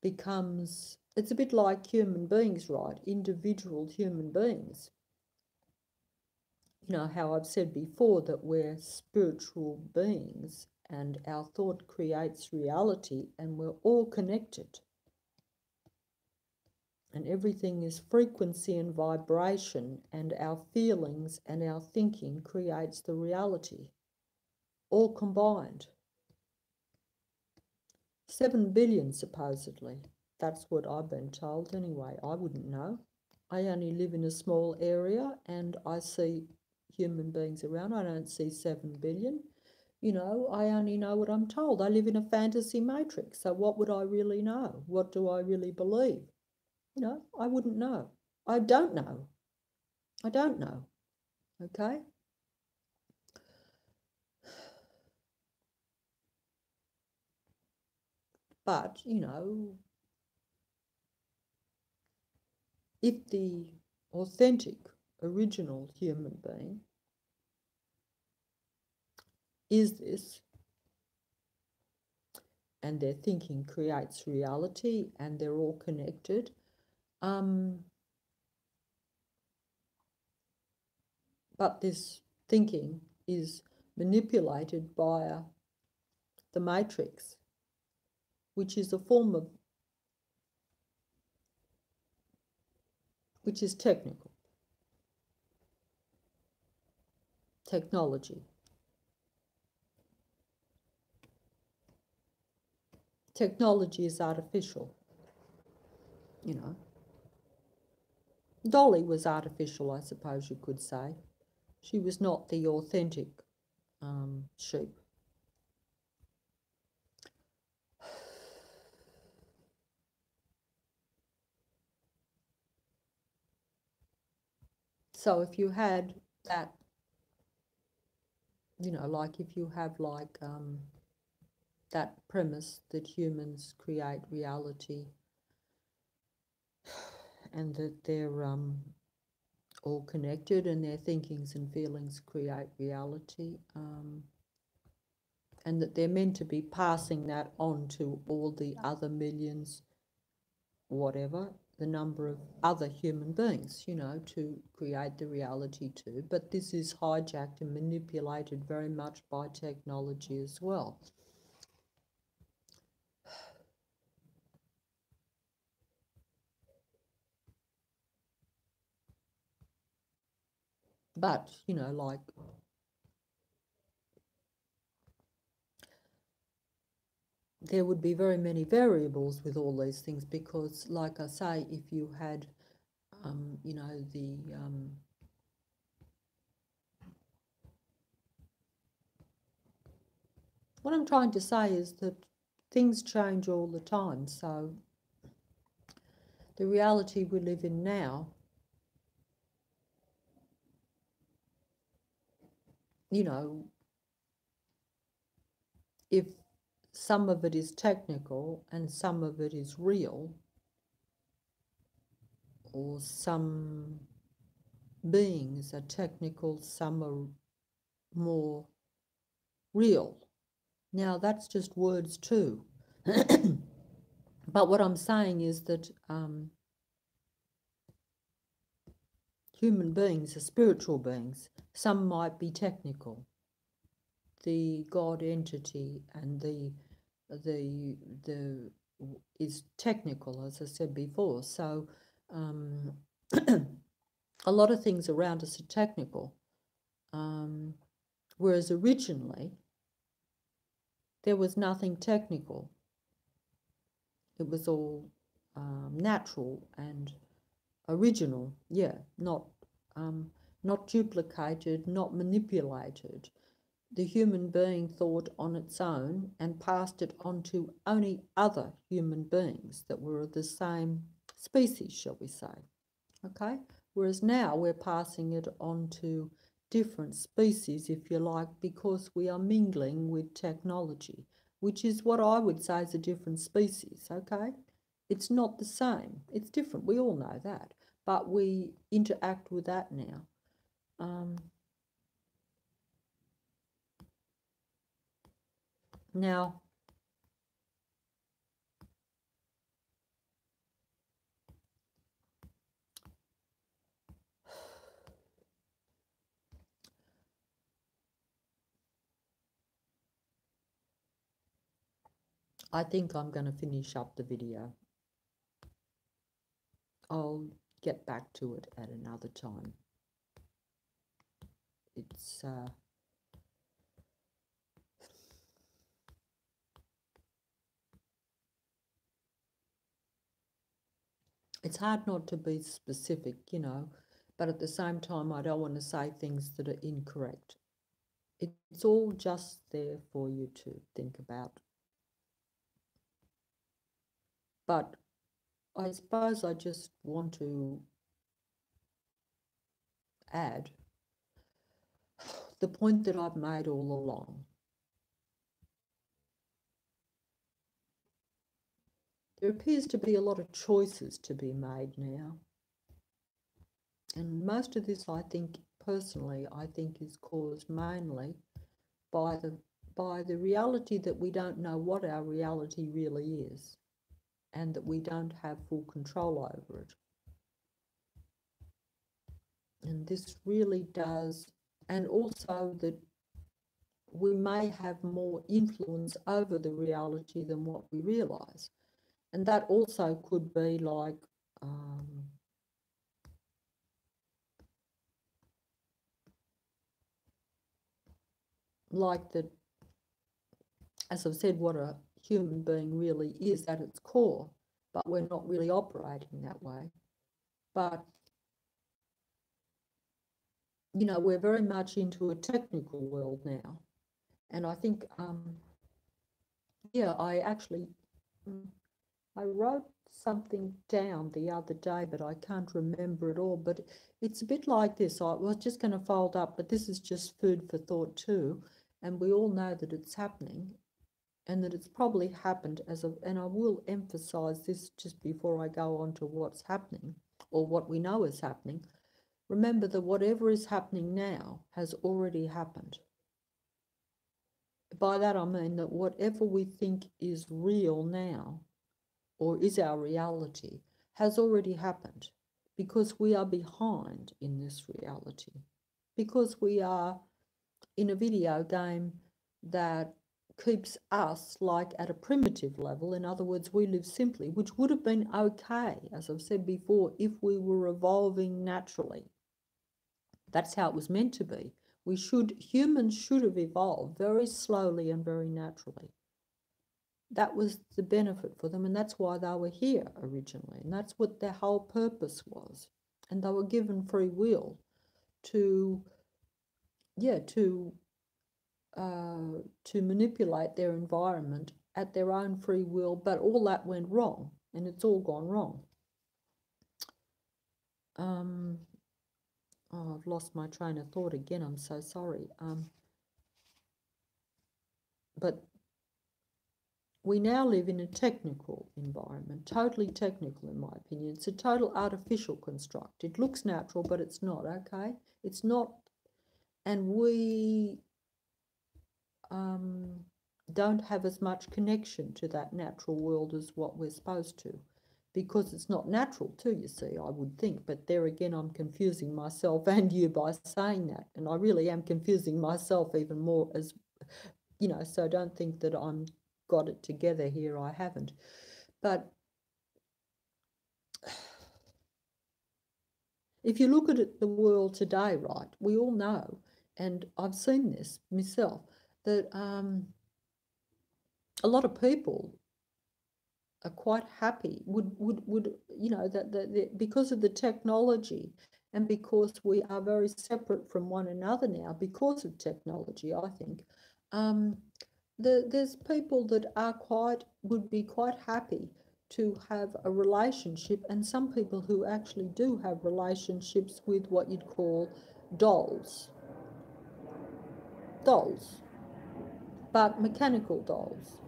becomes, it's a bit like human beings, right? Individual human beings. You know how I've said before that we're spiritual beings and our thought creates reality and we're all connected. And everything is frequency and vibration, and our feelings and our thinking creates the reality, all combined. 7 billion supposedly. That's what I've been told anyway. I wouldn't know. I only live in a small area and I see human beings around. I don't see 7 billion. You know, I only know what I'm told. I live in a fantasy matrix, so what would I really know? What do I really believe? You know, I wouldn't know. I don't know. I don't know. Okay? But, you know, if the authentic, original human being is this, and their thinking creates reality, and they're all connected, but this thinking is manipulated via the matrix, which is a form of, which is technical, technology. Technology is artificial, you know. Dolly was artificial, I suppose you could say. She was not the authentic sheep. So if you had that, you know, like if you have like that premise that humans create reality and that they're all connected and their thinkings and feelings create reality, and that they're meant to be passing that on to all the other millions, whatever, the number of other human beings, you know, to create the reality too. But this is hijacked and manipulated very much by technology as well. But, you know, like, there would be very many variables with all these things because, like I say, if you had, you know, what I'm trying to say is that things change all the time. So the reality we live in now, you know, if some of it is technical and some of it is real, or some beings are technical, some are more real. Now, that's just words too. But what I'm saying is that human beings are spiritual beings. Some might be technical. The God entity and the is technical, as I said before. So a lot of things around us are technical, whereas originally there was nothing technical. It was all natural and original, yeah, not duplicated, not manipulated. The human being thought on its own and passed it on to only other human beings that were of the same species, shall we say. Okay? Whereas now we're passing it on to different species, if you like, because we are mingling with technology, which is what I would say is a different species, okay? It's not the same. It's different. We all know that. But we interact with that now. Now, I think I'm going to finish up the video. I'll get back to it at another time. It's hard not to be specific, you know, but at the same time, I don't want to say things that are incorrect. It's all just there for you to think about. But I suppose I just want to add the point that I've made all along. There appears to be a lot of choices to be made now. And most of this, I think, personally, I think is caused mainly by the reality that we don't know what our reality really is and that we don't have full control over it. And this really does, and also that we may have more influence over the reality than what we realise. And that also could be like that, as I've said, what a human being really is at its core, but we're not really operating that way. But, you know, we're very much into a technical world now. And I think, yeah, I wrote something down the other day, but I can't remember it all. But it's a bit like this. I was just going to fold up, but this is just food for thought too. And we all know that it's happening and that it's probably happened and I will emphasize this just before I go on to what's happening or what we know is happening. Remember that whatever is happening now has already happened. By that I mean that whatever we think is real now or is our reality has already happened because we are behind in this reality, because we are in a video game that keeps us like at a primitive level. In other words, we live simply, which would have been okay, as I've said before, if we were evolving naturally. That's how it was meant to be. Humans should have evolved very slowly and very naturally. That was the benefit for them, and that's why they were here originally, and that's what their whole purpose was. And they were given free will to, to manipulate their environment at their own free will, but all that went wrong, and it's all gone wrong. Oh, I've lost my train of thought again. I'm so sorry. But we now live in a technical environment, totally technical in my opinion. It's a total artificial construct. It looks natural, but it's not, okay? It's not, and we don't have as much connection to that natural world as what we're supposed to, because it's not natural too, you see, I would think. But there again, I'm confusing myself and you by saying that, and I really am confusing myself even more, as you know, so don't think that I'm got it together here. I haven't. But if you look at it, the world today, right, we all know, and I've seen this myself, that a lot of people are quite happy, would you know, that because of the technology and because we are very separate from one another now because of technology, I think, there's people that would be quite happy to have a relationship, and some people who actually do have relationships with what you'd call dolls, but mechanical dolls.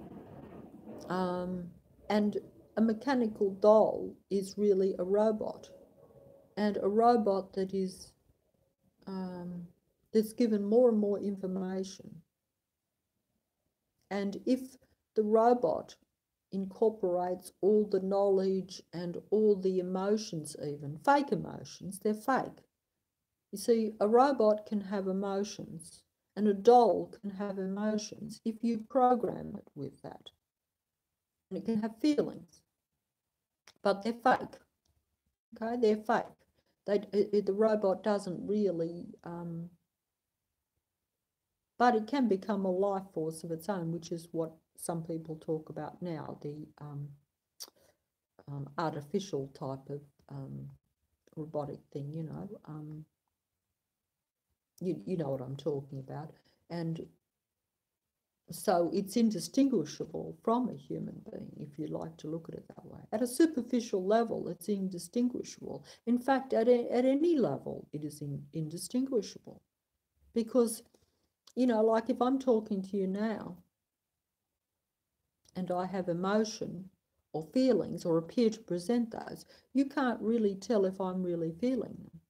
And a mechanical doll is really a robot, and a robot that is that's given more and more information. And if the robot incorporates all the knowledge and all the emotions, even fake emotions, they're fake. You see, a robot can have emotions, and a doll can have emotions if you program it with that. And it can have feelings, but they're fake. Okay, they're fake. The robot doesn't really, but it can become a life force of its own, which is what some people talk about now, the artificial type of robotic thing, you know. You know what I'm talking about. And so it's indistinguishable from a human being, if you like to look at it that way. At a superficial level, it's indistinguishable. In fact, at any level, it is indistinguishable. Because, you know, like if I'm talking to you now and I have emotion or feelings or appear to present those, you can't really tell if I'm really feeling them,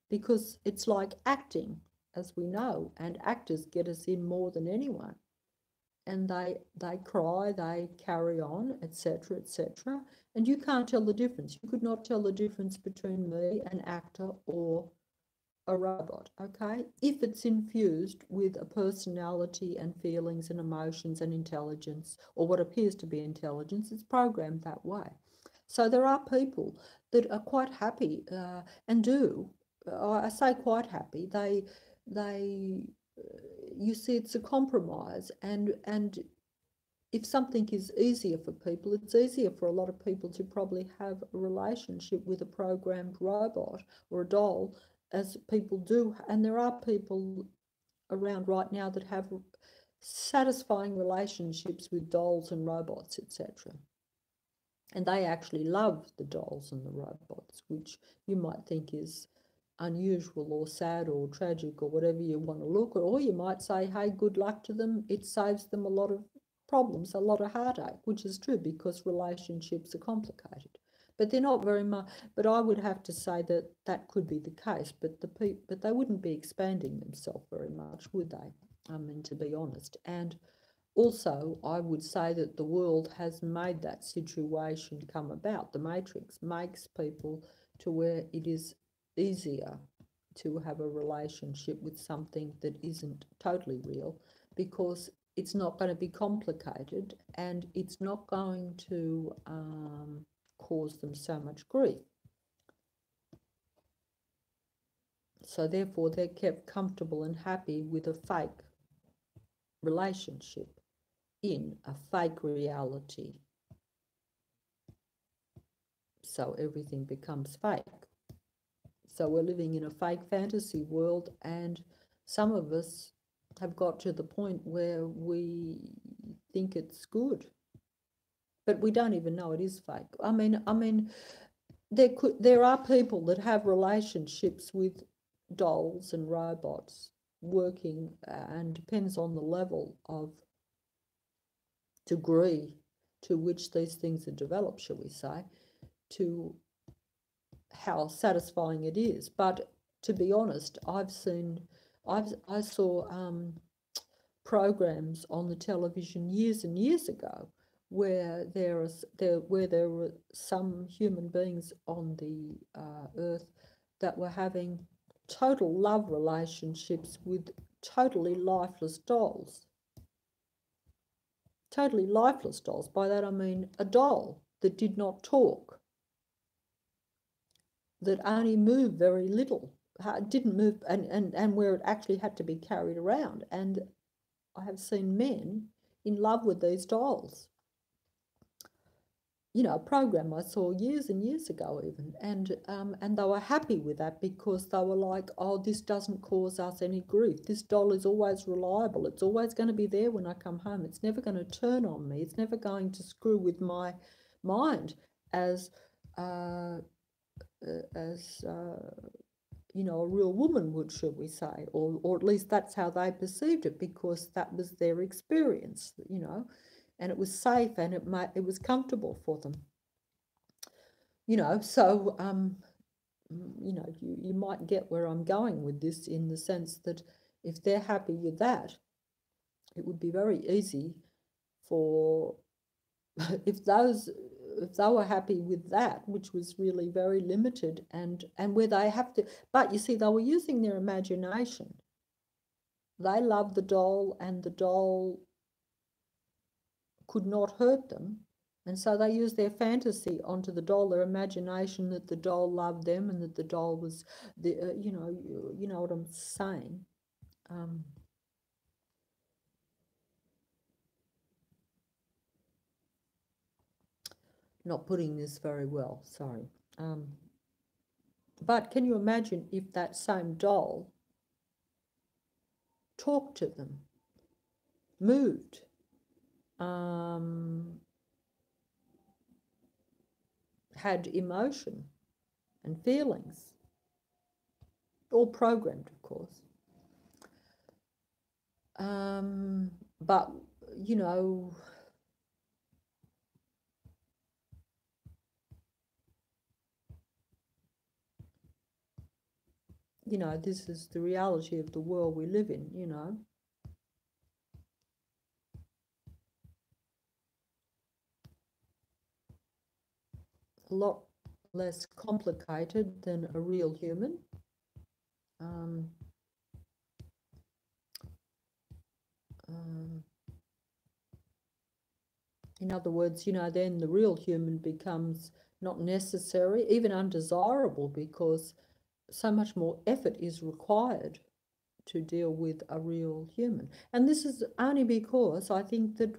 because it's like acting, as we know, and actors get us in more than anyone. And they cry, they carry on, etc., etc., and you can't tell the difference. You could not tell the difference between me, an actor, or a robot, okay? If it's infused with a personality and feelings and emotions and intelligence, or what appears to be intelligence, it's programmed that way. So there are people that are quite happy and do, I say quite happy, you see, it's a compromise, and if something is easier for people, it's easier for a lot of people to probably have a relationship with a programmed robot or a doll, as people do. And there are people around right now that have satisfying relationships with dolls and robots, etc. And they actually love the dolls and the robots, which you might think is unusual or sad or tragic or whatever you want to look at, or you might say, hey, good luck to them, it saves them a lot of problems, a lot of heartache, which is true, because relationships are complicated. But they're not very much, but I would have to say that that could be the case, but they wouldn't be expanding themselves very much, would they? I mean, to be honest. And also, I would say that the world has made that situation come about. The Matrix makes people to where it is easier to have a relationship with something that isn't totally real, because it's not going to be complicated and it's not going to cause them so much grief. So therefore they're kept comfortable and happy with a fake relationship in a fake reality. So everything becomes fake. So we're living in a fake fantasy world, and some of us have got to the point where we think it's good, but we don't even know it is fake. I mean, there are people that have relationships with dolls and robots working, and depends on the level of degree to which these things are developed, shall we say, to how satisfying it is. But to be honest, I saw programs on the television years and years ago where there were some human beings on the earth that were having total love relationships with totally lifeless dolls. Totally lifeless dolls. By that I mean a doll that did not talk, that only moved very little, didn't move, and where it actually had to be carried around. And I have seen men in love with these dolls. You know, a program I saw years and years ago even, and they were happy with that because they were like, oh, this doesn't cause us any grief. This doll is always reliable. It's always going to be there when I come home. It's never going to turn on me. It's never going to screw with my mind as you know, a real woman would, should we say, or at least that's how they perceived it, because that was their experience, you know, and it was safe and it was comfortable for them, you know. So you know, you might get where I'm going with this, in the sense that if they're happy with that, it would be very easy for if they were happy with that, which was really very limited, and where they have to, but you see, they were using their imagination. They loved the doll, and the doll could not hurt them, and so they used their fantasy onto the doll, their imagination, that the doll loved them and that the doll was the you know what I'm saying. Not putting this very well, sorry. But can you imagine if that same doll talked to them, moved, had emotion and feelings, all programmed, of course. But, you know, this is the reality of the world we live in, you know. A lot less complicated than a real human. In other words, you know, then the real human becomes not necessary, even undesirable, because so much more effort is required to deal with a real human. And this is only because I think that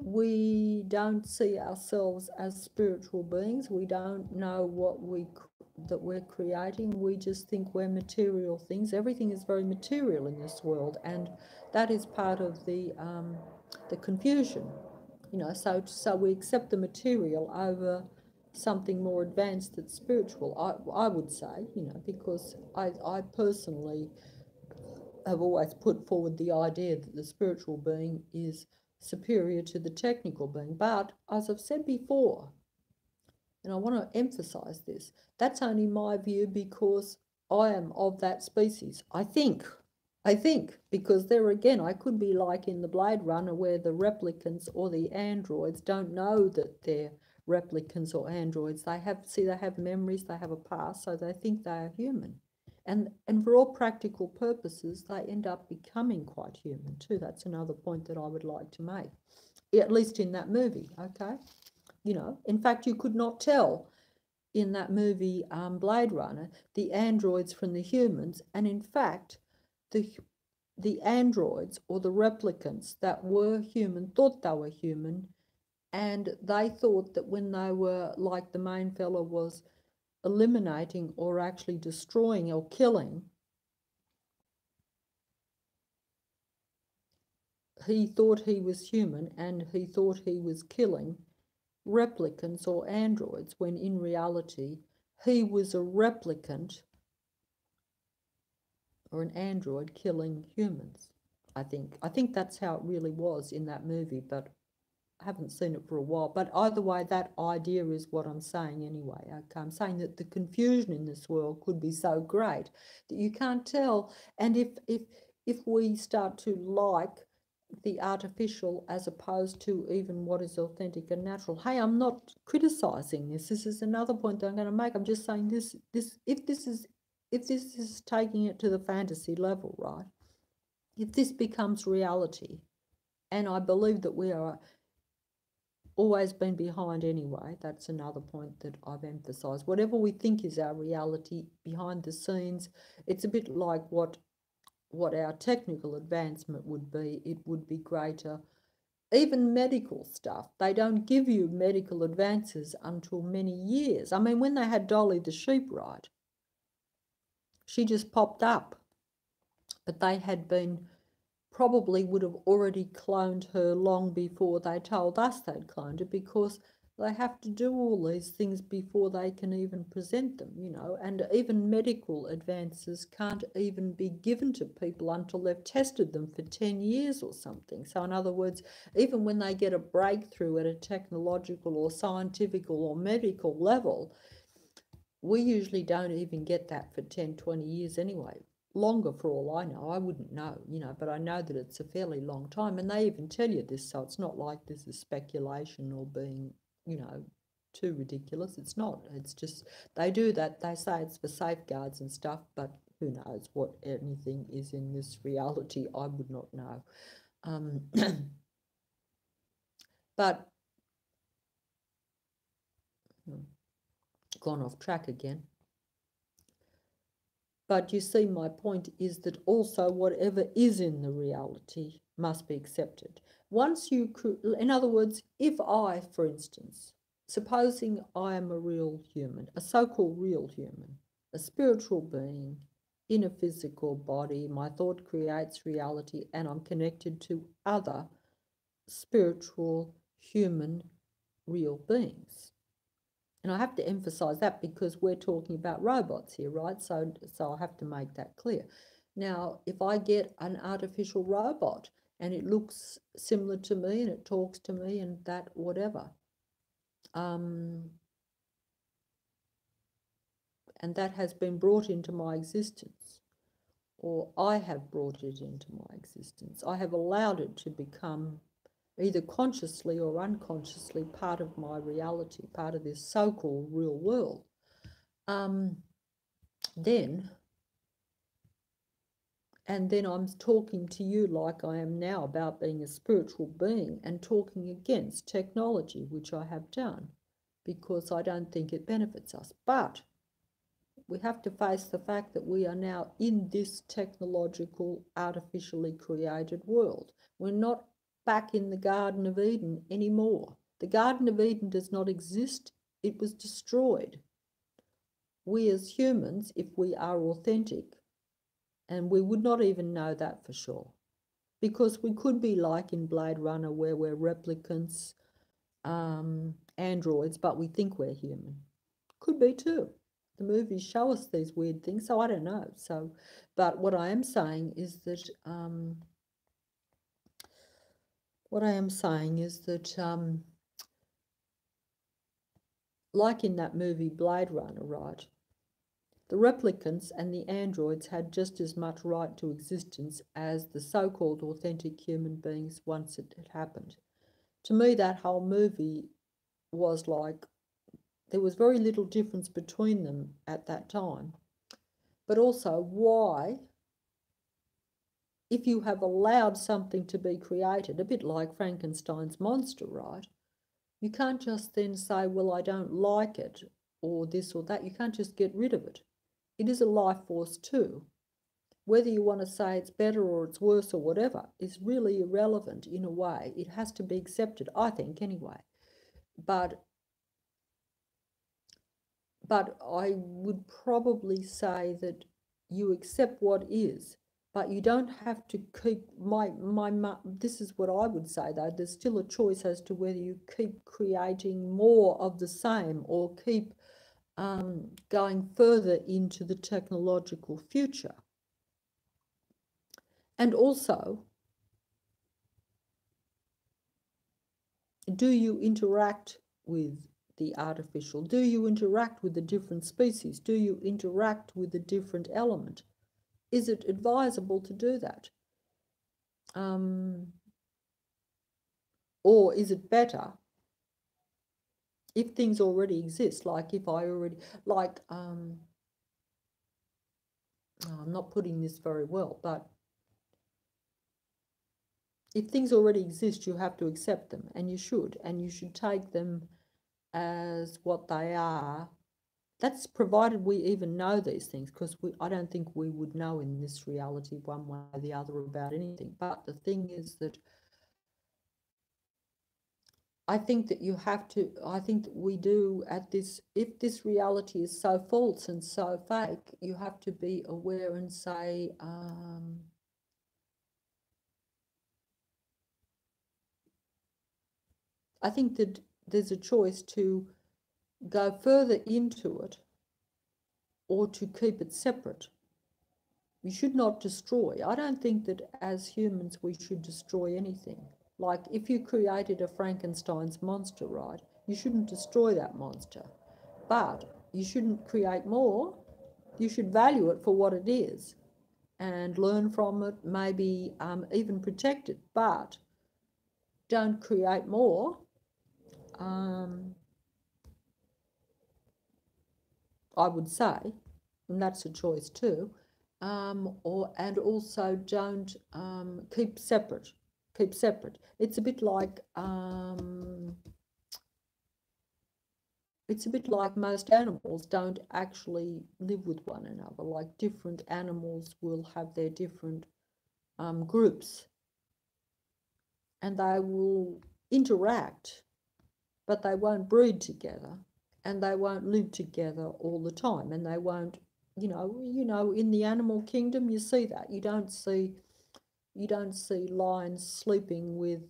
we don't see ourselves as spiritual beings. We don't know that we're creating. We just think we're material things. Everything is very material in this world, and that is part of the confusion. You know, so we accept the material over something more advanced that's spiritual. I would say, you know, because I personally have always put forward the idea that the spiritual being is superior to the technical being. But as I've said before, and I want to emphasize this, that's only my view because I am of that species. I think, because there again, I could be like in the Blade Runner, where the replicants or the androids don't know that they're replicants or androids. They have memories, they have a past, so they think they are human. And for all practical purposes, they end up becoming quite human too. That's another point that I would like to make, at least in that movie, okay? You know, in fact, you could not tell in that movie Blade Runner, the androids from the humans, and in fact, the androids or the replicants that were human thought they were human, and they thought that when they were, like the main fella was eliminating or actually destroying or killing, he thought he was human and he thought he was killing replicants or androids, when in reality he was a replicant or an android killing humans. I think that's how it really was in that movie, but I haven't seen it for a while. But either way, that idea is what I'm saying anyway. Okay, I'm saying that the confusion in this world could be so great that you can't tell. And if we start to like the artificial as opposed to even what is authentic and natural. Hey, I'm not criticizing this. This is another point that I'm going to make. I'm just saying if this is taking it to the fantasy level, right? If this becomes reality, and I believe that we are always been behind anyway, that's another point that I've emphasized. Whatever we think is our reality behind the scenes, it's a bit like what our technical advancement would be. It would be greater. Even medical stuff, they don't give you medical advances until many years. I mean, when they had Dolly the sheep, right, she just popped up, but they had been, probably would have already cloned her long before they told us they'd cloned her, because they have to do all these things before they can even present them, you know, and even medical advances can't even be given to people until they've tested them for 10 years or something. So in other words, even when they get a breakthrough at a technological or scientific or medical level, we usually don't even get that for 10, 20 years anyway. Longer for all I know. I wouldn't know, you know, but I know that it's a fairly long time, and they even tell you this, so it's not like this is speculation or being, you know, too ridiculous. It's not. It's just they do that. They say it's for safeguards and stuff, but who knows what anything is in this reality? I would not know. But gone off track again. But you see, my point is that also whatever is in the reality must be accepted. Once you, in other words, if I, for instance, supposing I am a real human, a so-called real human, a spiritual being in a physical body, my thought creates reality, and I'm connected to other spiritual, human, real beings. And I have to emphasize that because we're talking about robots here, right? So I have to make that clear. Now, if I get an artificial robot and it looks similar to me and it talks to me and that whatever, and that has been brought into my existence, or I have brought it into my existence, I have allowed it to become either consciously or unconsciously part of my reality, part of this so-called real world, then I'm talking to you like I am now about being a spiritual being and talking against technology, which I have done, because I don't think it benefits us. But we have to face the fact that we are now in this technological, artificially created world. We're not back in the Garden of Eden anymore. The Garden of Eden does not exist. It was destroyed. We as humans, if we are authentic, and we would not even know that for sure, because we could be like in Blade Runner where we're replicants, androids, but we think we're human. Could be too. The movies show us these weird things, so I don't know. So, but what I am saying is that like in that movie Blade Runner, right? The replicants and the androids had just as much right to existence as the so-called authentic human beings once it had happened. To me, that whole movie was like, there was very little difference between them at that time. But also, why, if you have allowed something to be created, a bit like Frankenstein's monster, right? You can't just then say, well, I don't like it, or this or that. You can't just get rid of it. It is a life force too. Whether you want to say it's better or it's worse or whatever is really irrelevant in a way. It has to be accepted, I think, anyway. But I would probably say that you accept what is, but you don't have to keep this is what I would say though, there's still a choice as to whether you keep creating more of the same or keep going further into the technological future. And also, do you interact with the artificial? Do you interact with the different species? Do you interact with the different element? Is it advisable to do that? Or is it better if things already exist, like if I already, like, I'm not putting this very well, but if things already exist, you have to accept them, and you should take them as what they are. That's provided we even know these things, because I don't think we would know in this reality one way or the other about anything. But the thing is that I think that you have to, I think that we do at this, if this reality is so false and so fake, you have to be aware and say, I think that there's a choice to go further into it or to keep it separate. You should not destroy. I don't think that as humans we should destroy anything. Like if you created a Frankenstein's monster, right, you shouldn't destroy that monster. But you shouldn't create more. You should value it for what it is and learn from it, maybe even protect it, but don't create more. I would say, and that's a choice too, and also don't keep separate. Keep separate. It's a bit like most animals don't actually live with one another. Like different animals will have their different groups, and they will interact, but they won't breed together, and they won't live together all the time, and they won't, you know, in the animal kingdom, you see that. You don't see lions sleeping with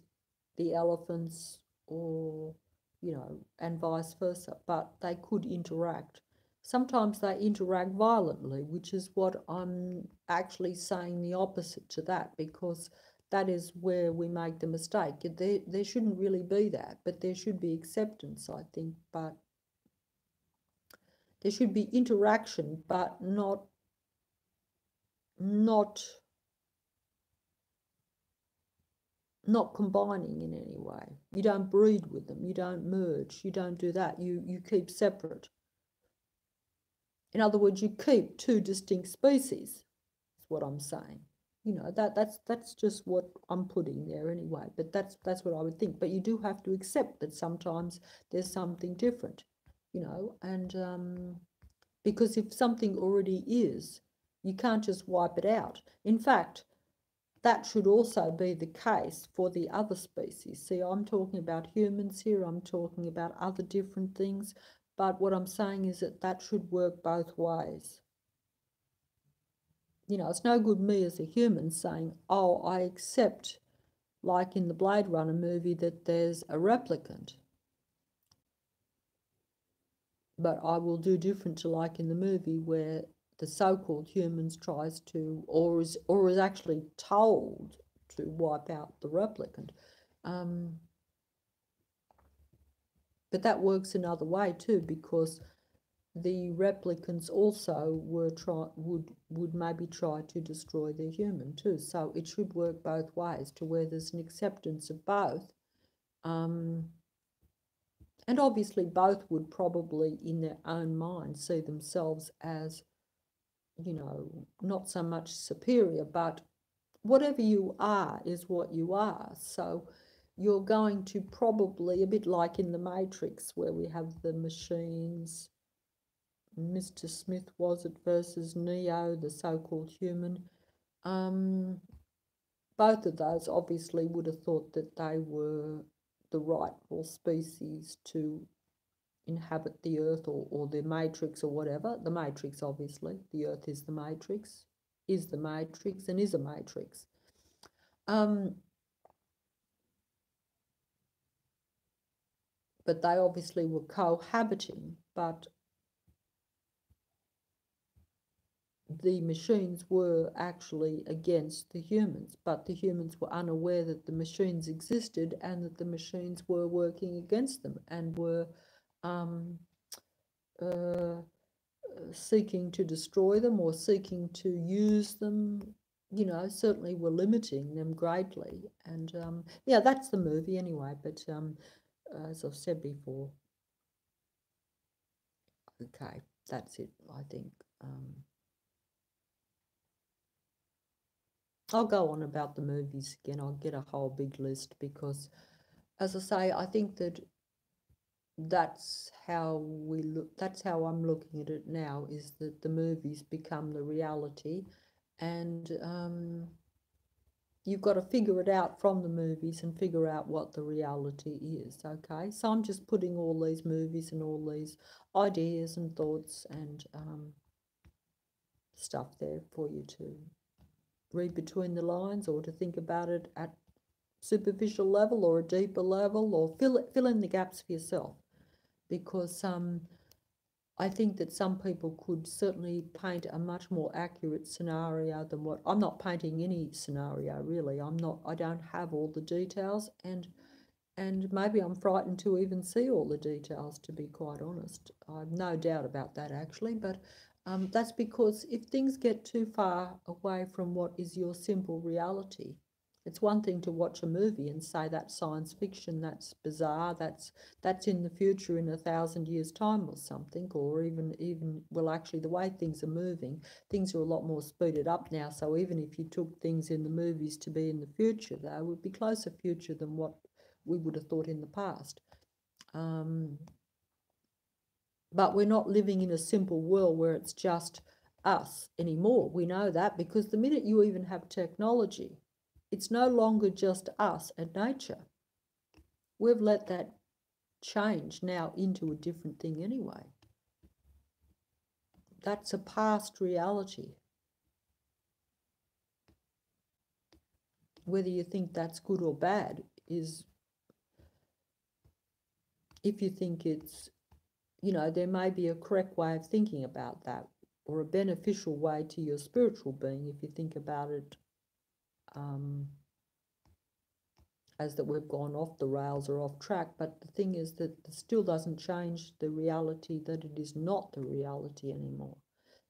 the elephants, or, you know, and vice versa, but they could interact. Sometimes they interact violently, which is what I'm actually saying the opposite to that, because that is where we make the mistake. There shouldn't really be that, but there should be acceptance, I think. But there should be interaction, but not combining in any way. You don't breed with them, you don't merge, you don't do that. You keep separate. In other words, you keep two distinct species, is what I'm saying. You know, that's just what I'm putting there anyway, but that's what I would think. But you do have to accept that sometimes there's something different, you know, and because if something already is, you can't just wipe it out. In fact, that should also be the case for the other species. See, I'm talking about humans here, I'm talking about other different things, but what I'm saying is that should work both ways. You know, it's no good me as a human saying, oh, I accept, like in the Blade Runner movie, that there's a replicant. But I will do different to like in the movie where the so-called humans tries to, or is actually told to wipe out the replicant. But that works another way too, because the replicants also would maybe try to destroy the human too. So it should work both ways, to where there's an acceptance of both. And obviously both would probably in their own mind see themselves as, you know, not so much superior, but whatever you are is what you are. So you're going to probably, a bit like in the Matrix where we have the machines Mr. Smith was it versus Neo, the so-called human. Both of those obviously would have thought that they were the rightful species to inhabit the Earth or the Matrix or whatever. The Matrix, obviously. The Earth is the Matrix, and is a Matrix. But they obviously were cohabiting, but the machines were actually against the humans, but the humans were unaware that the machines existed and that the machines were working against them and were seeking to destroy them or seeking to use them, you know, certainly were limiting them greatly. And yeah, that's the movie anyway, but as I've said before, okay, that's it, I think. I'll go on about the movies again. I'll get a whole big list because, as I say, I think that that's how we look. That's how I'm looking at it now. Is that the movies become the reality, and you've got to figure it out from the movies and figure out what the reality is. Okay, so I'm just putting all these movies and all these ideas and thoughts and stuff there for you to read between the lines or to think about it at superficial level or a deeper level, or fill in the gaps for yourself, because I think that some people could certainly paint a much more accurate scenario than what I'm not painting any scenario really. I don't have all the details, and maybe I'm frightened to even see all the details, to be quite honest. I've no doubt about that actually, but that's because if things get too far away from what is your simple reality, it's one thing to watch a movie and say that's science fiction, that's bizarre, that's in the future in 1,000 years' time or something, or even well, actually the way things are moving, things are a lot more speeded up now. So even if you took things in the movies to be in the future, they would be closer future than what we would have thought in the past. But we're not living in a simple world where it's just us anymore. We know that because the minute you even have technology, it's no longer just us and nature. We've let that change now into a different thing anyway. That's a past reality. Whether you think that's good or bad is, if you think it's, you know, there may be a correct way of thinking about that, or a beneficial way to your spiritual being if you think about it as that we've gone off the rails or off track. But the thing is that it still doesn't change the reality that it is not the reality anymore.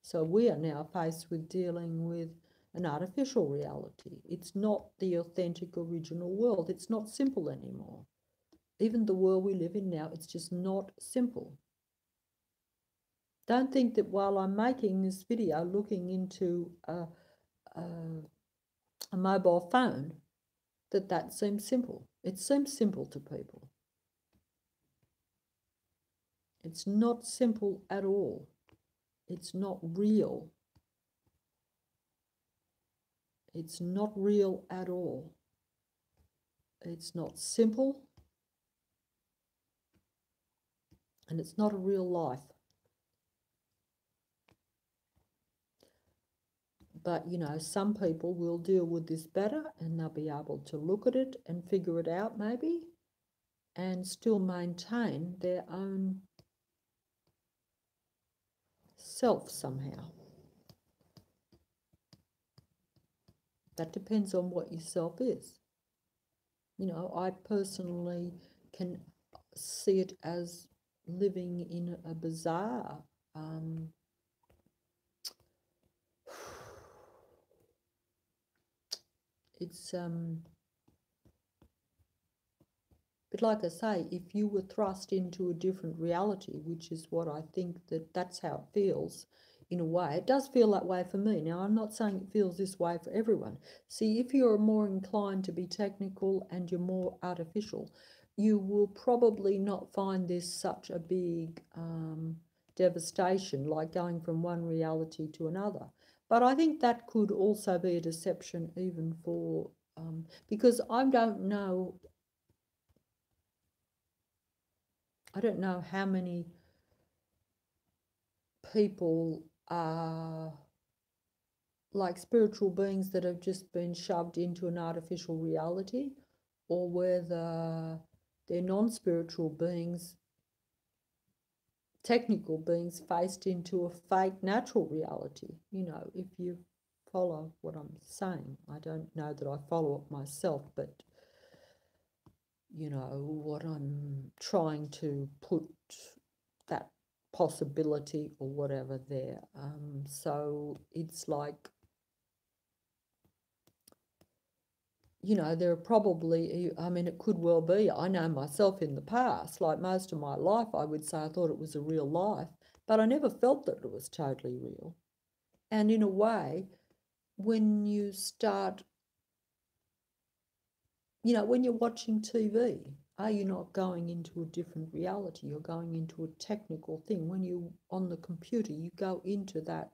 So we are now faced with dealing with an artificial reality. It's not the authentic original world. It's not simple anymore. Even the world we live in now, it's just not simple. Don't think that while I'm making this video looking into a mobile phone, that seems simple. It seems simple to people. It's not simple at all. It's not real. It's not real at all. It's not simple. And it's not a real life. But, you know, some people will deal with this better and they'll be able to look at it and figure it out maybe and still maintain their own self somehow. That depends on what your self is. You know, I personally can see it as living in a bizarre it's but like I say, if you were thrust into a different reality, which is what I think that's how it feels in a way. It does feel that way for me. Now, I'm not saying it feels this way for everyone. See, if you're more inclined to be technical and you're more artificial, you will probably not find this such a big devastation, like going from one reality to another. But I think that could also be a deception even for, because I don't know how many people are like spiritual beings that have just been shoved into an artificial reality, or whether they're non-spiritual beings, technical beings faced into a fake natural reality. You know, if you follow what I'm saying. I don't know that I follow it myself, but you know what I'm trying to put that possibility or whatever there. So it's like, you know, there are probably, I mean, it could well be, I know myself in the past, like most of my life, I would say I thought it was a real life, but I never felt that it was totally real. And in a way, when you start, you know, when you're watching TV, are you not going into a different reality? You're going into a technical thing. When you're on the computer, you go into that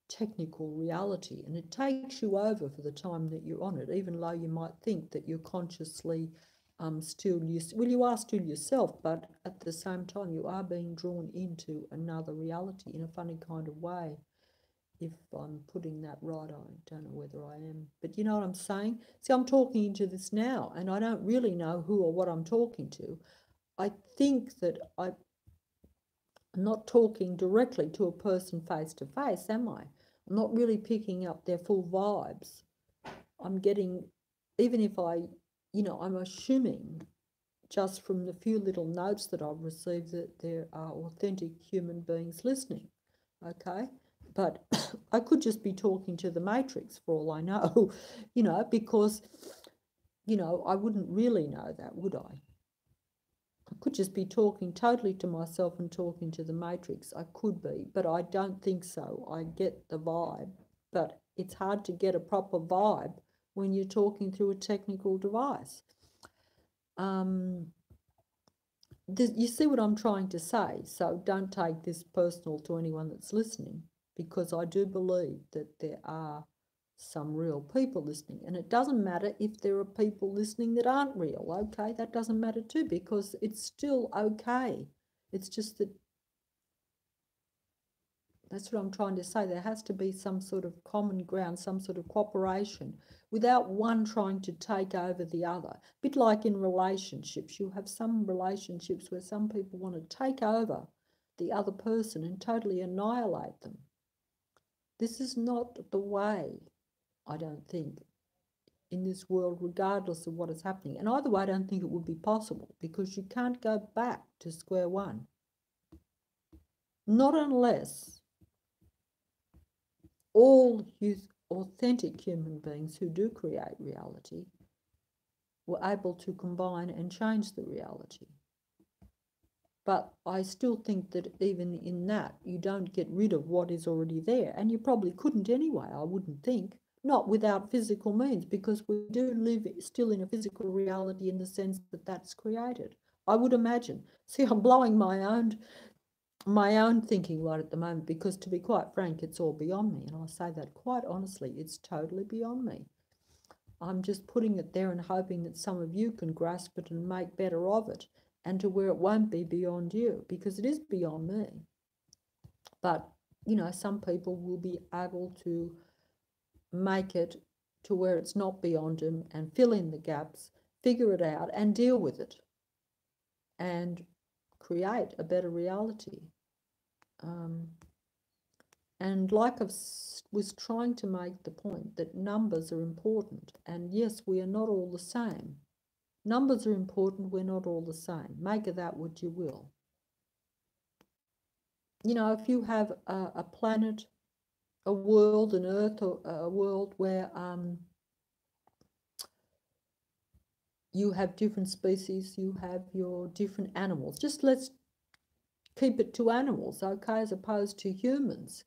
technical reality, and it takes you over for the time that you're on it, even though you might think that you're consciously still, well, you are still yourself, but at the same time you are being drawn into another reality in a funny kind of way. If I'm putting that right, I don't know whether I am, but you know what I'm saying? See, I'm talking into this now, and I don't really know who or what I'm talking to. I think that I'm not talking directly to a person face to face, am I? I'm not really picking up their full vibes. I'm getting, even if I, you know, I'm assuming just from the few little notes that I've received that there are authentic human beings listening, okay? But I could just be talking to the Matrix for all I know, you know, because, you know, I wouldn't really know that, would I? I could just be talking totally to myself and talking to the Matrix. I could be, but I don't think so. I get the vibe, but it's hard to get a proper vibe when you're talking through a technical device. You see what I'm trying to say, so don't take this personal to anyone that's listening, because I do believe that there are some real people listening, and it doesn't matter if there are people listening that aren't real, okay? That doesn't matter too, because it's still okay. It's just that that's what I'm trying to say. There has to be some sort of common ground, some sort of cooperation without one trying to take over the other. A bit like in relationships. You have some relationships where some people want to take over the other person and totally annihilate them. This is not the way, I don't think, in this world, regardless of what is happening. And either way, I don't think it would be possible, because you can't go back to square one. Not unless all authentic human beings who do create reality were able to combine and change the reality. But I still think that even in that, you don't get rid of what is already there. And you probably couldn't anyway, I wouldn't think. Not without physical means, because we do live still in a physical reality in the sense that that's created, I would imagine. See, I'm blowing my own thinking right at the moment, because to be quite frank, it's all beyond me. And I say that quite honestly, it's totally beyond me. I'm just putting it there and hoping that some of you can grasp it and make better of it, and to where it won't be beyond you, because it is beyond me. But, you know, some people will be able to make it to where it's not beyond them and fill in the gaps, figure it out and deal with it and create a better reality. And like I was trying to make the point that numbers are important, and yes, we are not all the same. Numbers are important, we're not all the same. Make of that what you will. You know, if you have a planet, a world, an earth, or a world where you have different species, you have your different animals. Just let's keep it to animals, okay, as opposed to humans.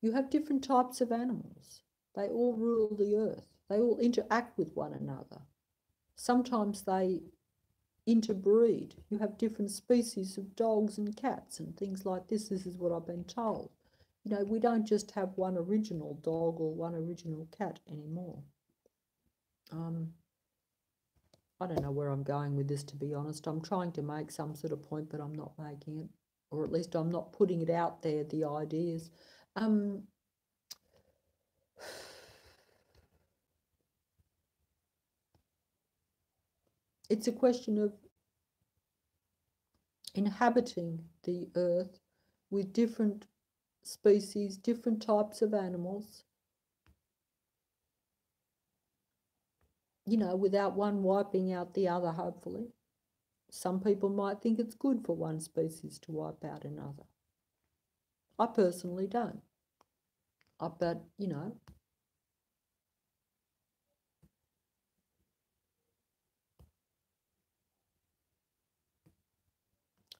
You have different types of animals. They all rule the earth. They all interact with one another. Sometimes they interbreed. You have different species of dogs and cats and things like this. This is what I've been told. You know, we don't just have one original dog or one original cat anymore. I don't know where I'm going with this, to be honest. I'm trying to make some sort of point, but I'm not making it. Or at least I'm not putting it out there, the ideas. It's a question of inhabiting the earth with different species, different types of animals, you know, without one wiping out the other, hopefully. Some people might think it's good for one species to wipe out another. I personally don't. But, you know,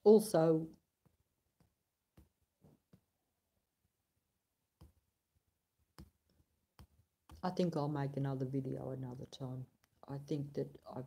also, I think I'll make another video another time. I think that I've